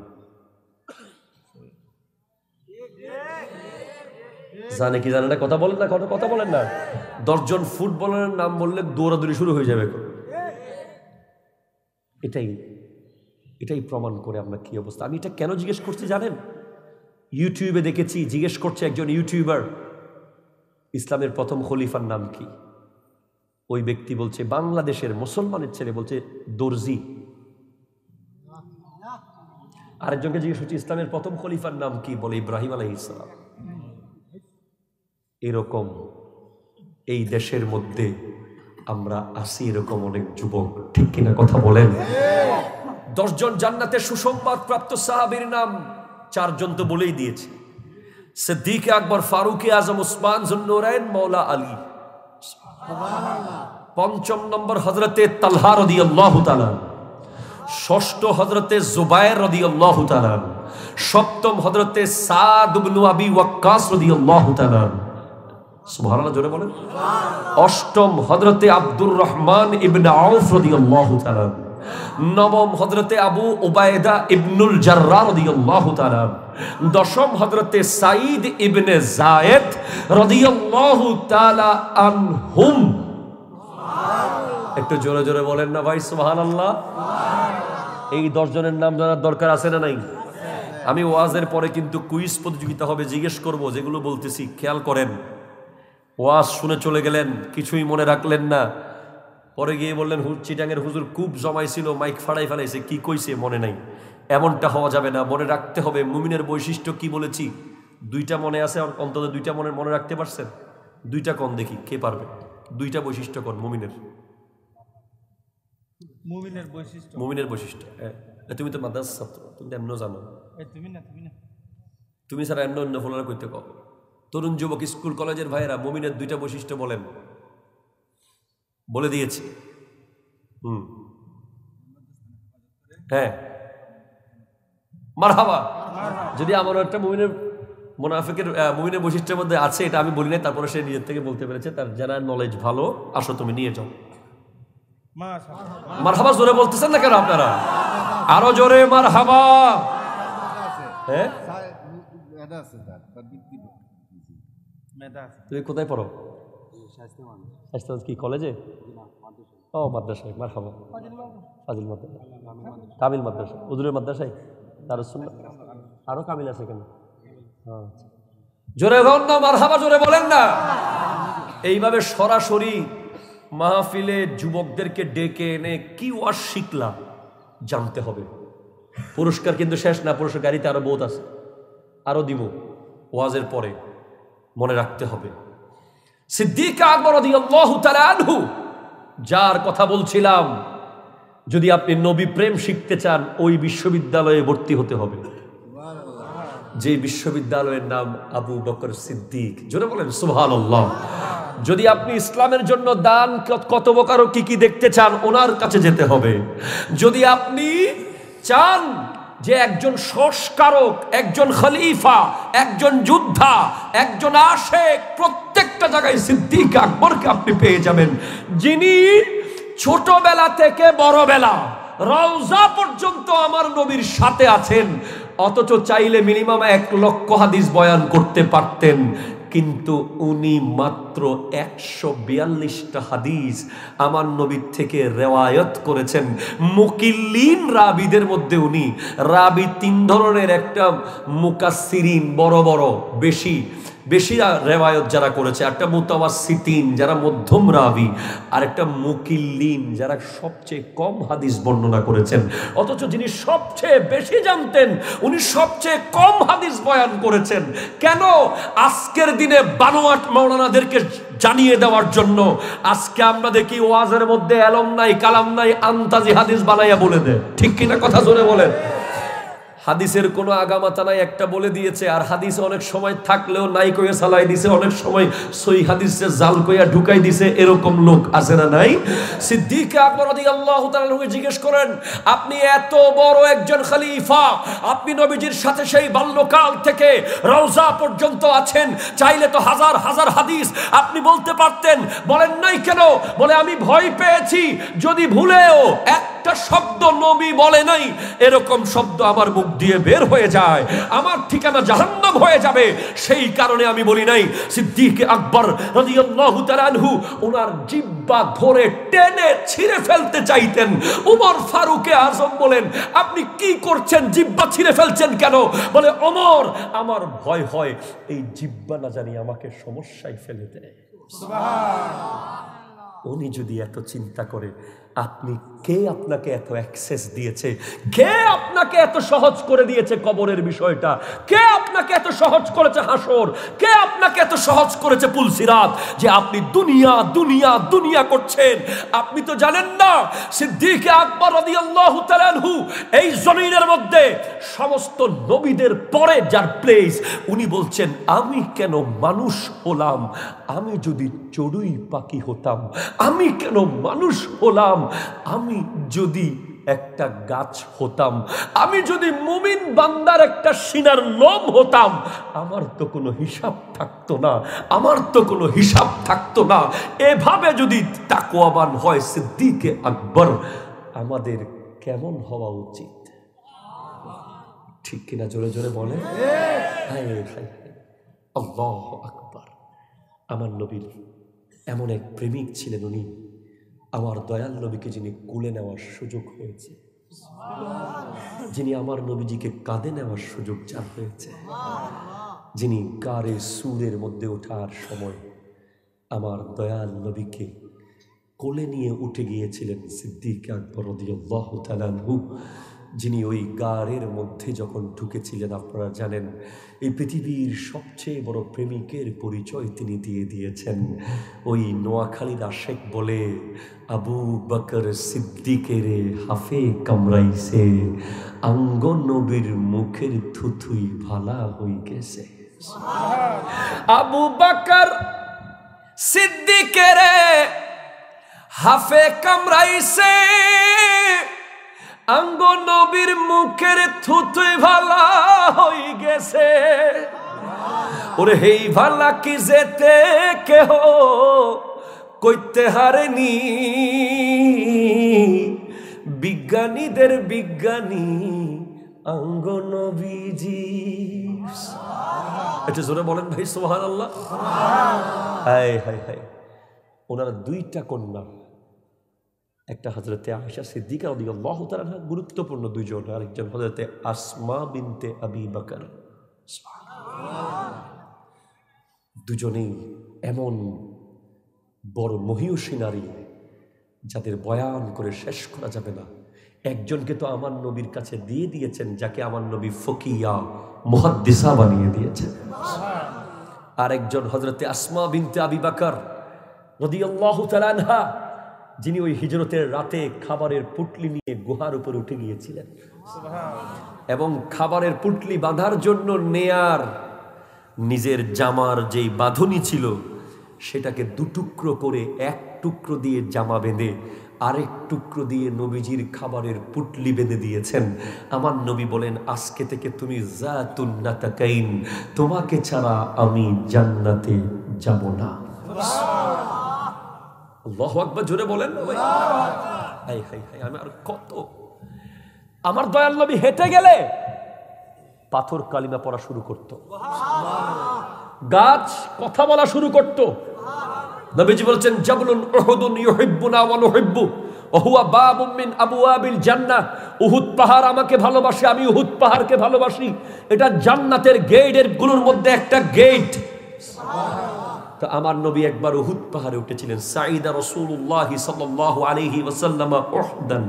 জানে কি জানে না? কথা বলেন না, কথা বলেন না। 10 জন ফুটবলারের নাম বললে দৌড়াদৌড়ি শুরু হয়ে যাবে। এটাই প্রমাণ করে আমরা কি অবস্থা। আমি এটা কেন জিজ্ঞেস করছি জানেন? ইউটিউবে দেখেছি, জিজ্ঞেস করছে একজন ইউটিউবার, ইসলামের প্রথম খলিফার নাম কি? ওই ব্যক্তি বলছে, বাংলাদেশের মুসলমানের ছেলে বলছে দর্জি। আরেকজনকে জিজ্ঞেস করছে, ইসলামের প্রথম খলিফার নাম কি? বলে ইব্রাহিম আলাইহিস সালাম। এরকম এই দেশের মধ্যে আমরা আছি, এরকম অনেক যুবক, ঠিক কিনা কথা বলেন? 10 জন জান্নাতের সুসংবাদ প্রাপ্ত সাহাবীর নাম 4 জন তো বলেই দিয়েছে, সিদ্দিক আকবর, ফারুক আজম, উসমান যুন্নুরাইন, মাওলা আলী। 5ম নম্বর হযরতে তালহা রাদিয়াল্লাহু তাআলা, 6ষ্ঠ হযরতে জুবায়ের রাদিয়াল্লাহু তাআলা, 7ম হযরতে সাদ ইবনে আবি ওয়াক্কাস রাদিয়াল্লাহু তাআলা। সুবহানাল্লাহ, জোরে বলেন। 8ম হযরতে আব্দুর রহমান ইবনে আউফ রাদিয়াল্লাহু তাআলা, 9ম হযরতে আবু উবাইদা ইবনুল জাররাহ রাদিয়াল্লাহু তাআলা, 10ম হযরতে সাঈদ ইবনে যায়েদ রাদিয়াল্লাহু তাআলা আনহুম। একটু জোরে জোরে বলেন না ভাই, সুবহানাল্লাহ। এই 10 জনের নাম জানার দরকার আছে না নাই? আমি ওয়াজের পরে কিন্তু কুইজ প্রতিযোগিতা হবে, জিজ্ঞেস করব, যেগুলো বলতেছি খেয়াল করেন। ওয়াজ শুনে চলে গেলেন, কিছুই মনে রাখলেন না, পরে গিয়ে বললেন চিটাঙের হুজুর খুব জমাইছিল, মাইক ফাড়াই ফেলাইছে, কি কইছে মনে নাই। এমনটা হওয়া যাবে না, মনে রাখতে হবে। মুমিনের বৈশিষ্ট্য কি বলেছি? 2টা মনে আছে, অন্তত 2টা মনে রাখতে পারছেন? 2টা কোন দেখি, কে পারবে? 2টা বৈশিষ্ট্য কোন মুমিনের? মুমিনের বৈশিষ্ট্য। তুমি তো মাদ্রাসা ছাত্র, তুমি তো এমনও জানো। তুমি ছাড়া এমন অন্য ফলারা করতে কও। তরুণ যুবক, স্কুল কলেজের ভাইয়েরা, মুমিনের 2টা বৈশিষ্ট্য বলেন। বলে দিয়েছি। হ্যাঁ, মারহাবা। যদি আমার একটা মুমিনের মুমিনের বৈশিষ্ট্যের মধ্যে আছে, এটা আমি বলি নাই, তারপরে সে নিজের থেকে বলতে পেরেছে, তার জেনারেল নলেজ ভালো। আসো, তুমি নিয়ে যাও। মারহাবা জোরে বলতেছেন না কেন আপনারা? আরো জোরে মারহাবা। হ্যাঁ, তুমি কোথায় পড়ো? কি কলেজে? ও, মাদ্রাসায়। মারহাবা। ফাজিল মাদ্রাসা, কামিল মাদ্রাসা, হুজুরের মাদ্রাসায়। তার সুন্নাত আরো কামিল আছে কেন? জোরে বলেন না মারহাবা, জোরে বলেন না। এইভাবে সরাসরি মাহফিলে যুবকদেরকে ডেকে এনে কি ওয়াজ শিখলা জানতে হবে। পুরস্কার কিন্তু শেষ না, পুরস্কার গাড়িতে আরো বহুত আছে, আরো দিব ওয়াজের পরে, মনে রাখতে হবে। সিদ্দিক আকবর রাদিয়াল্লাহু তাআলা আনহু, যার কথা বলছিলাম, যদি আপনি নবী প্রেম শিখতে চান ওই বিশ্ববিদ্যালয়ে ভর্তি হতে হবে, যে বিশ্ববিদ্যালয়ের নাম আবু বকর সিদ্দিক। জোরে বলেন সুবহানাল্লাহ। যদি আপনি ইসলামের জন্য দান কত বকারও কি কি দেখতে চান, ওনার কাছে যেতে হবে। যদি আপনি চান যে একজন সংস্কারক, একজন খলিফা, একজন যোদ্ধা, একজন আশেক, প্রত্যেকটা জায়গায় সিদ্দিক আকবরকে আপনি পেয়ে যাবেন, যিনি ছোটবেলা থেকে বড়বেলা রওজা পর্যন্ত আমার নবীর সাথে আছেন, অথচ চাইলে মিনিমাম 1 লক্ষ হাদিস বয়ান করতে পারতেন, কিন্তু উনি মাত্র 142টা হাদিস আমার নবীর থেকে রেওয়ায়ত করেছেন। মুকিল্লিন রাবিদের মধ্যে উনি রাবি 3 ধরনের, একটা মুকাসসিরিন বড় বড় বেশি রেওয়ায়ত যারা করেছে, একটা মুতাওয়াসসিতিন যারা মধ্যম রাবি, আর একটা মুকিল্লিন যারা সবচেয়ে কম হাদিস বর্ণনা করেছেন। অথচ যিনি সবচেয়ে বেশি জানতেন উনি সবচেয়ে কম হাদিস বয়ান করেছেন। কেন? আজকের দিনে বানোয়াট মাওলানাদেরকে জানিয়ে দেওয়ার জন্য। আজকে আমরা দেখি ওয়াজের মধ্যে এলম নাই, কালাম নাই, আন্তাজি হাদিস বানাইয়া বলে দেয়, ঠিক কিনা কথা জোরে বলেন। হাদিসের কোনো আগামাতা নাই, একটা বলে দিয়েছে, আর হাদিস অনেক সময় থাকলেও নাই কইয়া চালাই দিছে, অনেক সময় সই হাদিসে জাল কইয়া ঢুকাই দিছে, এরকম লোক আছে না নাই? সিদ্দিক আকবর রাদিয়াল্লাহু তাআলা জিজ্ঞেস করেন, আপনি এত বড় একজন খলিফা, আপনি নবীজির সাথে সেই বাল্যকাল থেকে রওজা পর্যন্ত আছেন, চাইলে তো হাজার হাজার হাদিস আপনি বলতে পারতেন, বলেন নাই কেন? বলে আমি ভয় পেয়েছি যদি ভুলেও একটা শব্দ নবী বলে নাই এরকম শব্দ আমার মুখ দিয়ে বের হয়ে যায়, আমার ঠিকানা জাহান্নাম হয়ে যাবে, সেই কারণে আমি বলি নাই। সিদ্দিক আকবর রাদিয়াল্লাহু তাআলা আনহু ওনার জিহ্বা ধরে টেনে ছিঁড়ে ফেলতে চাইতেন। ওমর ফারুকে আজম বলেন, আপনি কি করছেন, জিহ্বা ছিঁড়ে ফেলছেন কেন? বলে, ওমর, আমার ভয় হয় এই জিহ্বা না জানি আমাকে সমস্যায় ফেলে দেয়। সুবহানাল্লাহ। উনি যদি এত চিন্তা করে, আপনি কে আপনাকে এত অ্যাক্সেস দিয়েছে? কে আপনাকে এত সহজ করে দিয়েছে কবরের বিষয়টা? কে আপনাকে এত সহজ করেছে হাসর? কে আপনাকে এত সহজ করেছে পুলসিরাত, যে আপনি দুনিয়া দুনিয়া দুনিয়া করছেন? আপনি তো জানেন না সিদ্দিক আকবর রাদিয়াল্লাহু তাআলা আনহু এই জমিনের মধ্যে সমস্ত নবীদের পরে যার প্লেস, উনি বলছেন, আমি কেন মানুষ হলাম? আমি যদি চড়ুই পাখি হতাম, আমি কেন মানুষ হলাম? আমি যদি একটা গাছ হতাম, আমি যদি মুমিন বান্দার একটা সিনার লোম হতাম, আমার তো কোনো হিসাব থাকতো না, আমার তো কোনো হিসাব থাকতো না। এভাবে যদি তাকওয়াবান হয় সিদ্দিক আকবর, আমাদের কেমন হওয়া উচিত? ঠিক কিনা জোরে জোরে বলে। আল্লাহু আকবার। আমার নবীর এমন এক প্রেমিক ছিলেন উনি, আমার দয়াল নবীকে যিনি কোলে নেওয়ার সুযোগ হয়েছে, যিনি আমার নবীজিকে কাঁধে নেওয়ার সুযোগ যার হয়েছে, যিনি কারে সুরের মধ্যে ওঠার সময় আমার দয়াল নবীকে কোলে নিয়ে উঠে গিয়েছিলেন সিদ্দিক আকবর রাদিয়াল্লাহু তাআলা আনহু, যিনি ওই গাড়ের মধ্যে যখন ঢুকেছিলেন, আপনারা জানেন এই পৃথিবীর সবচেয়ে বড় প্রেমিকের পরিচয় তিনি দিয়ে দিয়েছেন। ওই নোয়াখালীর আশেক বলে, আবু বকর সিদ্দিকের হাফে কামড়াইছে, আঙ্গ নবীর মুখের থুথুই ভালা হই গেছে। আবু বকর সিদ্দিকের হাফে কামড়াইছে, আঙ্গ নবীর মুখের থুথুই ভালা হই গেছে। ওরে হেই ভালা কি যেতে কেহ কইতে হারেনি, বিজ্ঞানীদের বিজ্ঞানী আঙ্গ নবীজি। এটা জোরে বলেন ভাই সুবহানাল্লাহ। হায় হায় হায়। ওনার 2টা কন্যা, একটা হযরতে আয়েশা সিদ্দিকা রাদিয়াল্লাহু তাআলা আনহা, গুরুত্বপূর্ণ 2 জন, আরেকজন হযরতে আসমা বিনতে আবি বকর। দুজনেই এমন বড় মহিয়সী নারী যাদের বয়ান করে শেষ করা যাবে না। একজনকে তো আমার নবীর কাছে দিয়ে দিয়েছেন, যাকে আমার নবী ফকিয়া মুহাদ্দিসা বানিয়ে দিয়েছেন। আরেকজন হযরতে আসমা বিনতে আবি বকর রাদিয়াল্লাহু তাআলা আনহা, যিনি ওই হিজরতের রাতে খাবারের পুটলি নিয়ে গুহার উপর উঠে গিয়েছিলেন এবং খাবারের পুটলি বাঁধার জন্য নেয়ার নিজের জামার যেই বাঁধনি ছিল সেটাকে দুটুকরো করে এক টুকরো দিয়ে জামা বেঁধে আরেক টুকরো দিয়ে নবীজির খাবারের পুটলি বেঁধে দিয়েছেন। আমার নবী বলেন, আজকে থেকে তুমি জাতুন নাতাকাইন, তোমাকে ছাড়া আমি জান্নাতে যাব না। আল্লাহু আকবার, জোরে বলেন। হাই হাই হাই, আমি আর কত, আমার দয়াল নবী হেঁটে গেলে পাথর কালিমা পড়া শুরু করত, গাছ কথা বলা শুরু করত। নবীজি বলেছেন, জাবলুন উহুদুন ইউহিব্বুনা ওয়া নুহিব্বু ওয়া হুয়া বাবুম মিন আবওয়াবিল জান্নাহ। উহুদ পাহাড় আমাকে ভালোবাসে, আমি উহুদ পাহাড়কে ভালোবাসি। এটা জান্নাতের গেটের গুলোর মধ্যে একটা গেট। তো আমার নবী একবার উহুদ পাহাড়ে উঠেছিলেন। সাইদা রাসূলুল্লাহ সাল্লাল্লাহু আলাইহি ওয়াসাল্লাম উহদান,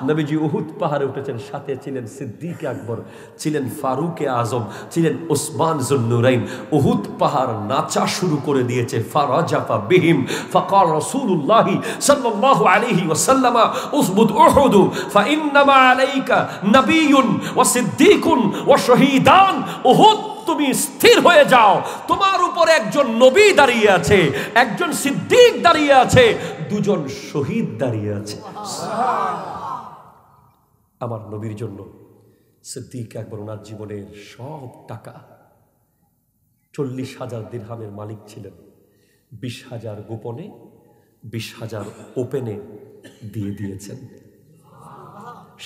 নবীজি উহুদ পাহাড়ে উঠেছেন। সাথে ছিলেন সিদ্দিক আকবর, ছিলেন ফারুক আজম, ছিলেন উসমান যুন্নুরাইন। উহুদ পাহাড় নাচা শুরু করে দিয়েছে। ফারাজাফা বিহিম ফাকাল রাসূলুল্লাহ সাল্লাল্লাহু আলাইহি ওয়াসাল্লাম উসবুত উহুদ ফাইন্নামা আলাইকা নাবিয়্যুন ওয়া সিদ্দীকুন ওয়া শাহীদান। উহুদ, তুমি স্থির হয়ে যাও, তোমার উপর একজন নবী দাঁড়িয়ে আছে, একজন সিদ্দিক দাঁড়িয়ে আছে, দুজন শহীদ দাঁড়িয়ে আছে। আমার নবীর জন্য সিদ্দিক আকবর ওনার জীবনের সব টাকা, 40,000 দিরহামের মালিক ছিলেন। 20,000 গোপনে, 20,000 ওপেনে দিয়ে দিয়েছেন।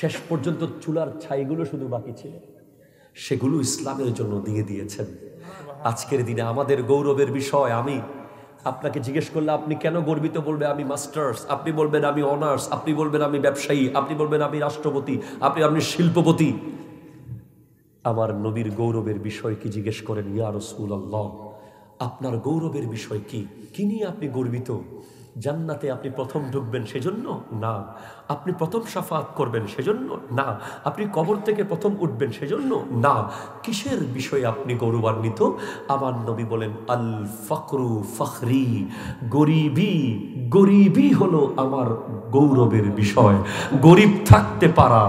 শেষ পর্যন্ত চুলার ছাইগুলো শুধু বাকি ছিল, সেগুলো ইসলামের জন্য দিয়ে দিয়েছেন। আজকের দিনে আমাদের গৌরবের বিষয়, আমি আপনাকে জিজ্ঞেস করলে আপনি কেন গর্বিত, বলবে আমি মাস্টার্স, আপনি বলবেন আমি অনার্স, আপনি বলবেন আমি ব্যবসায়ী, আপনি বলবেন আমি রাষ্ট্রপতি, আপনি শিল্পপতি। আমার নবীর গৌরবের বিষয় কি জিজ্ঞেস করেন, ইয়া রাসূলুল্লাহ আপনার গৌরবের বিষয় কি, কি নিয়ে আপনি গর্বিত? জান্নাতে আপনি প্রথম ঢুকবেন সেজন্য না, আপনি প্রথম শাফাত করবেন সেজন্য না, আপনি কবর থেকে প্রথম উঠবেন সেজন্য না, কিসের বিষয়ে আপনি গৌরবান্বিত? আমার নবী বলেন, আল ফাকরু ফখরি, গরিবি, গরিবি হলো আমার গৌরবের বিষয়। গরিব থাকতে পারা,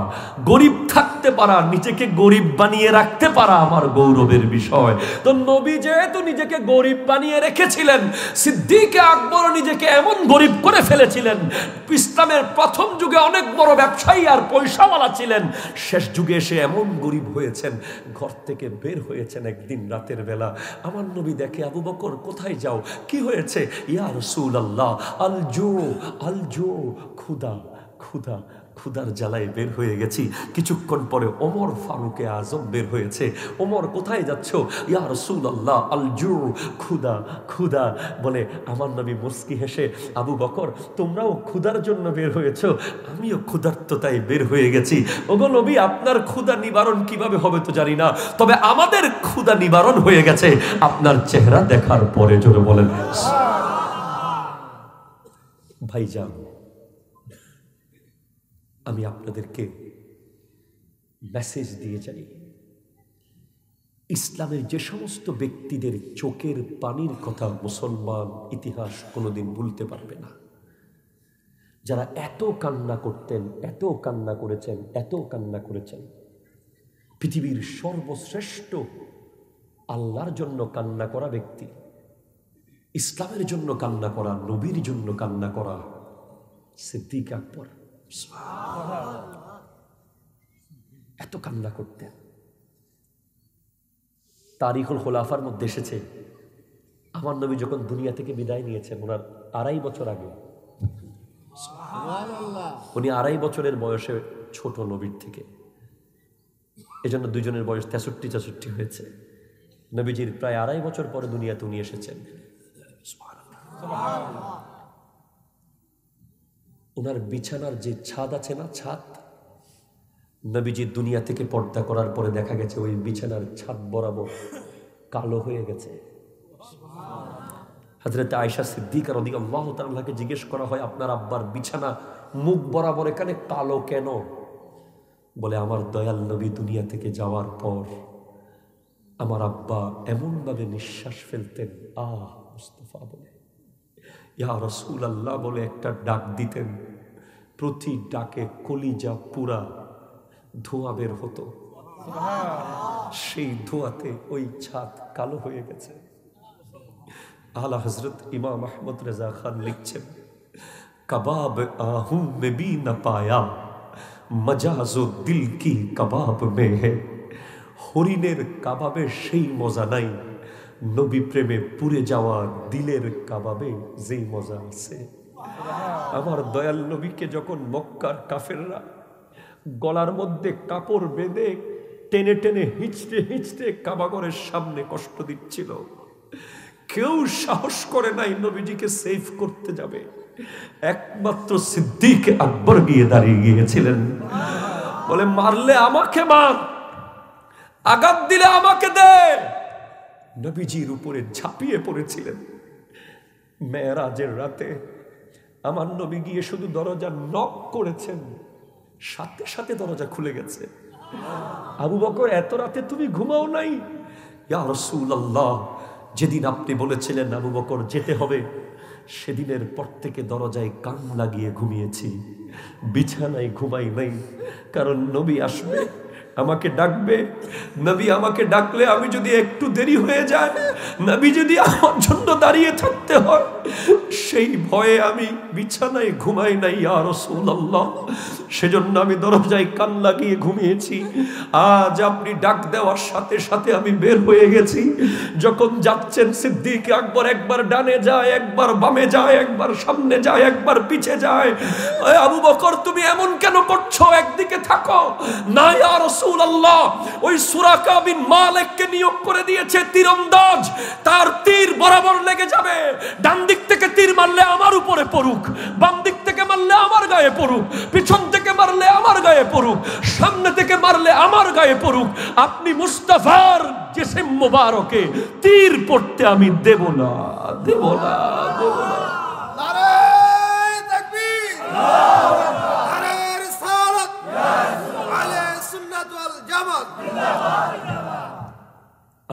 গরিব থাকতে পারা, নিজেকে গরিব বানিয়ে রাখতে পারা আমার গৌরবের বিষয়। তো নবী যেহেতু নিজেকে গরিব বানিয়ে রেখেছিলেন, সিদ্দিক আকবর নিজেকে এমন গরিব করে ফেলেছিলেন। ইসলামের প্রথম যুগে অনেক বড় ব্যবসায়ী আর পয়সাওয়ালা ছিলেন, শেষ যুগে এসে এমন গরিব হয়েছেন, ঘর থেকে বের হয়েছেন একদিন রাতের বেলা। আমার নবী দেখে, আবু বকর কোথায় যাও, কি হয়েছে? ইয়া রাসূলুল্লাহ আল জু, আল জু, ক্ষুধা, ক্ষুধা, ক্ষুধার জ্বালায় বের হয়ে গেছি। কিছুক্ষণ পরে ওমর ফারুকে আজম বের হয়েছে। ওমর কোথায় যাচ্ছ? ইয়া রাসূলুল্লাহ আল জু, ক্ষুধা, ক্ষুধা বলে। আমার নবী মুস্কি হেসে, আবু বকর তোমরাও ক্ষুধার জন্য বের হয়েছ, আমিও ক্ষুধার্ততায় বের হয়ে গেছি। ওগো নবী, আপনার ক্ষুধা নিবারণ কিভাবে হবে তো জানি না, তবে আমাদের ক্ষুধা নিবারণ হয়ে গেছে আপনার চেহারা দেখার পরে। জোরে বলেন ভাইজান, আমি আপনাদেরকে মেসেজ দিয়ে যাই, ইসলামের যে সমস্ত ব্যক্তিদের চোখের পানির কথা মুসলমান ইতিহাস কোনোদিন ভুলতে পারবে না, যারা এত কান্না করতেন, এত কান্না করেছেন, এত কান্না করেছেন, পৃথিবীর সর্বশ্রেষ্ঠ আল্লাহর জন্য কান্না করা ব্যক্তি, ইসলামের জন্য কান্না করা, নবীর জন্য কান্না করা সিদ্দিক আকবর। এত কান্না করতেন। তারিখুল খোলাফার মধ্যে এসেছে, আমার নবী যখন দুনিয়া থেকে বিদায় নিয়েছেন, ওনার 2.5 বছর আগে, উনি 2.5 বছরের বয়সে ছোট নবীর থেকে, এজন্য দুজনের বয়স 63 হয়েছে। নবীজির প্রায় 2.5 বছর পরে দুনিয়াতে উনি এসেছেন। ওনার বিছানার যে ছাদ আছে না, ছাদ, নবীজি দুনিয়া থেকে পর্দা করার পরে দেখা গেছে ওই বিছানার ছাদ বরাবর কালো হয়ে গেছে। হযরত আয়েশা সিদ্দিকা রাদিয়াল্লাহু তাআলাকে জিজ্ঞেস করা হয়, আপনার আব্বার বিছানা মুখ বরাবর এখানে কালো কেন? বলে, আমার দয়াল নবী দুনিয়া থেকে যাওয়ার পর আমার আব্বা এমনভাবে নিঃশ্বাস ফেলতেন, আহ মুস্তাফা বলে, ইয়া রাসূলুল্লাহ বলে একটা ডাক দিতেন, প্রতি ডাকে কলিজা পুরা ধোঁয়া বের হতো। সেই ধোঁয়াতে ওই ছাদ কালো হয়ে গেছে। আলা হযরত ইমাম আহমদ রেজা খান লিখছেন, কবাব आहू में भी न पाया मजाजो दिल की कबाब में है। হরিণের কাবাবে সেই মজা নাই, নবী প্রেমে পুড়ে যাওয়া দিলের কাবাবে যেই মজা আছে। আমার দয়াল নবীকে যখন মক্কার কাফেররা গলার মধ্যে কাপড় বেঁধে টেনে টেনে হিঁচড়ে হিঁচড়ে কাবাগরের সামনে কষ্ট দিচ্ছিল, কেউ সাহস করে নাই নবীজিকে সেভ করতে যাবে। একমাত্র সিদ্দিক আকবর গিয়ে দাঁড়িয়ে গিয়েছিলেন, বলে, মারলে আমাকে মার, আঘাত দিলে আমাকে দে। নবীজির উপরে ঝাঁপিয়ে পড়েছিলেন। মেরাজের রাতে আমার নবী গিয়ে শুধু দরজা নক করেছেন, সাথে সাথে দরজা খুলে গেছে। আবু বকর, এত রাতে তুমি ঘুমাও নাই? ইয়া রাসূলুল্লাহ, যেদিন আপনি বলেছিলেন আবু বকর যেতে হবে, সেদিনের পর থেকে দরজায় কান লাগিয়ে ঘুমিয়েছি, বিছানায় ঘুমাই নাই। কারণ নবী আসবে, আমাকে ডাকবে, নবী আমাকে ডাকলে আমি যদি একটু দেরি হয়ে যায়, নবী যদি আমার জন্য দাঁড়িয়ে থাকতে হয়, সেই ভয়ে আমি বিছানায় ঘুমাই নাই ইয়া রাসূলুল্লাহ। সেজন্য আমি দরজায় কান লাগিয়ে ঘুমিয়েছি। আজ আপনি ডাক দেওয়ার সাথে সাথে আমি বের হয়ে গেছি। যখন যাচ্ছেন সিদ্দিক আকবর একবার ডানে যায়, একবার বামে যায়, একবার সামনে যায়, একবার পিছে যায়। আবু বকর, তুমি এমন কেন করছো? একদিকে থাকো না ইয়া রাসূলুল্লাহ। ওই সুরাকা বিন মালিককে নিয়োগ করে দিয়েছে তীরন্দাজ, তার তীর বরাবর লেগে যাবে। ডান দিক থেকে তীর মারলে আমার উপরে পড়ুক, বাম দিক থেকে মারলে আমার গায়ে পড়ুক, পিছন থেকে মারলে আমার গায়ে পড়ুক, সামনে থেকে মারলে আমার গায়ে পড়ুক। আপনি মুস্তাফার জিসম মুবারকে তীর পড়তে আমি দেব না, দেব না, দেব না। নারে তাকবীর।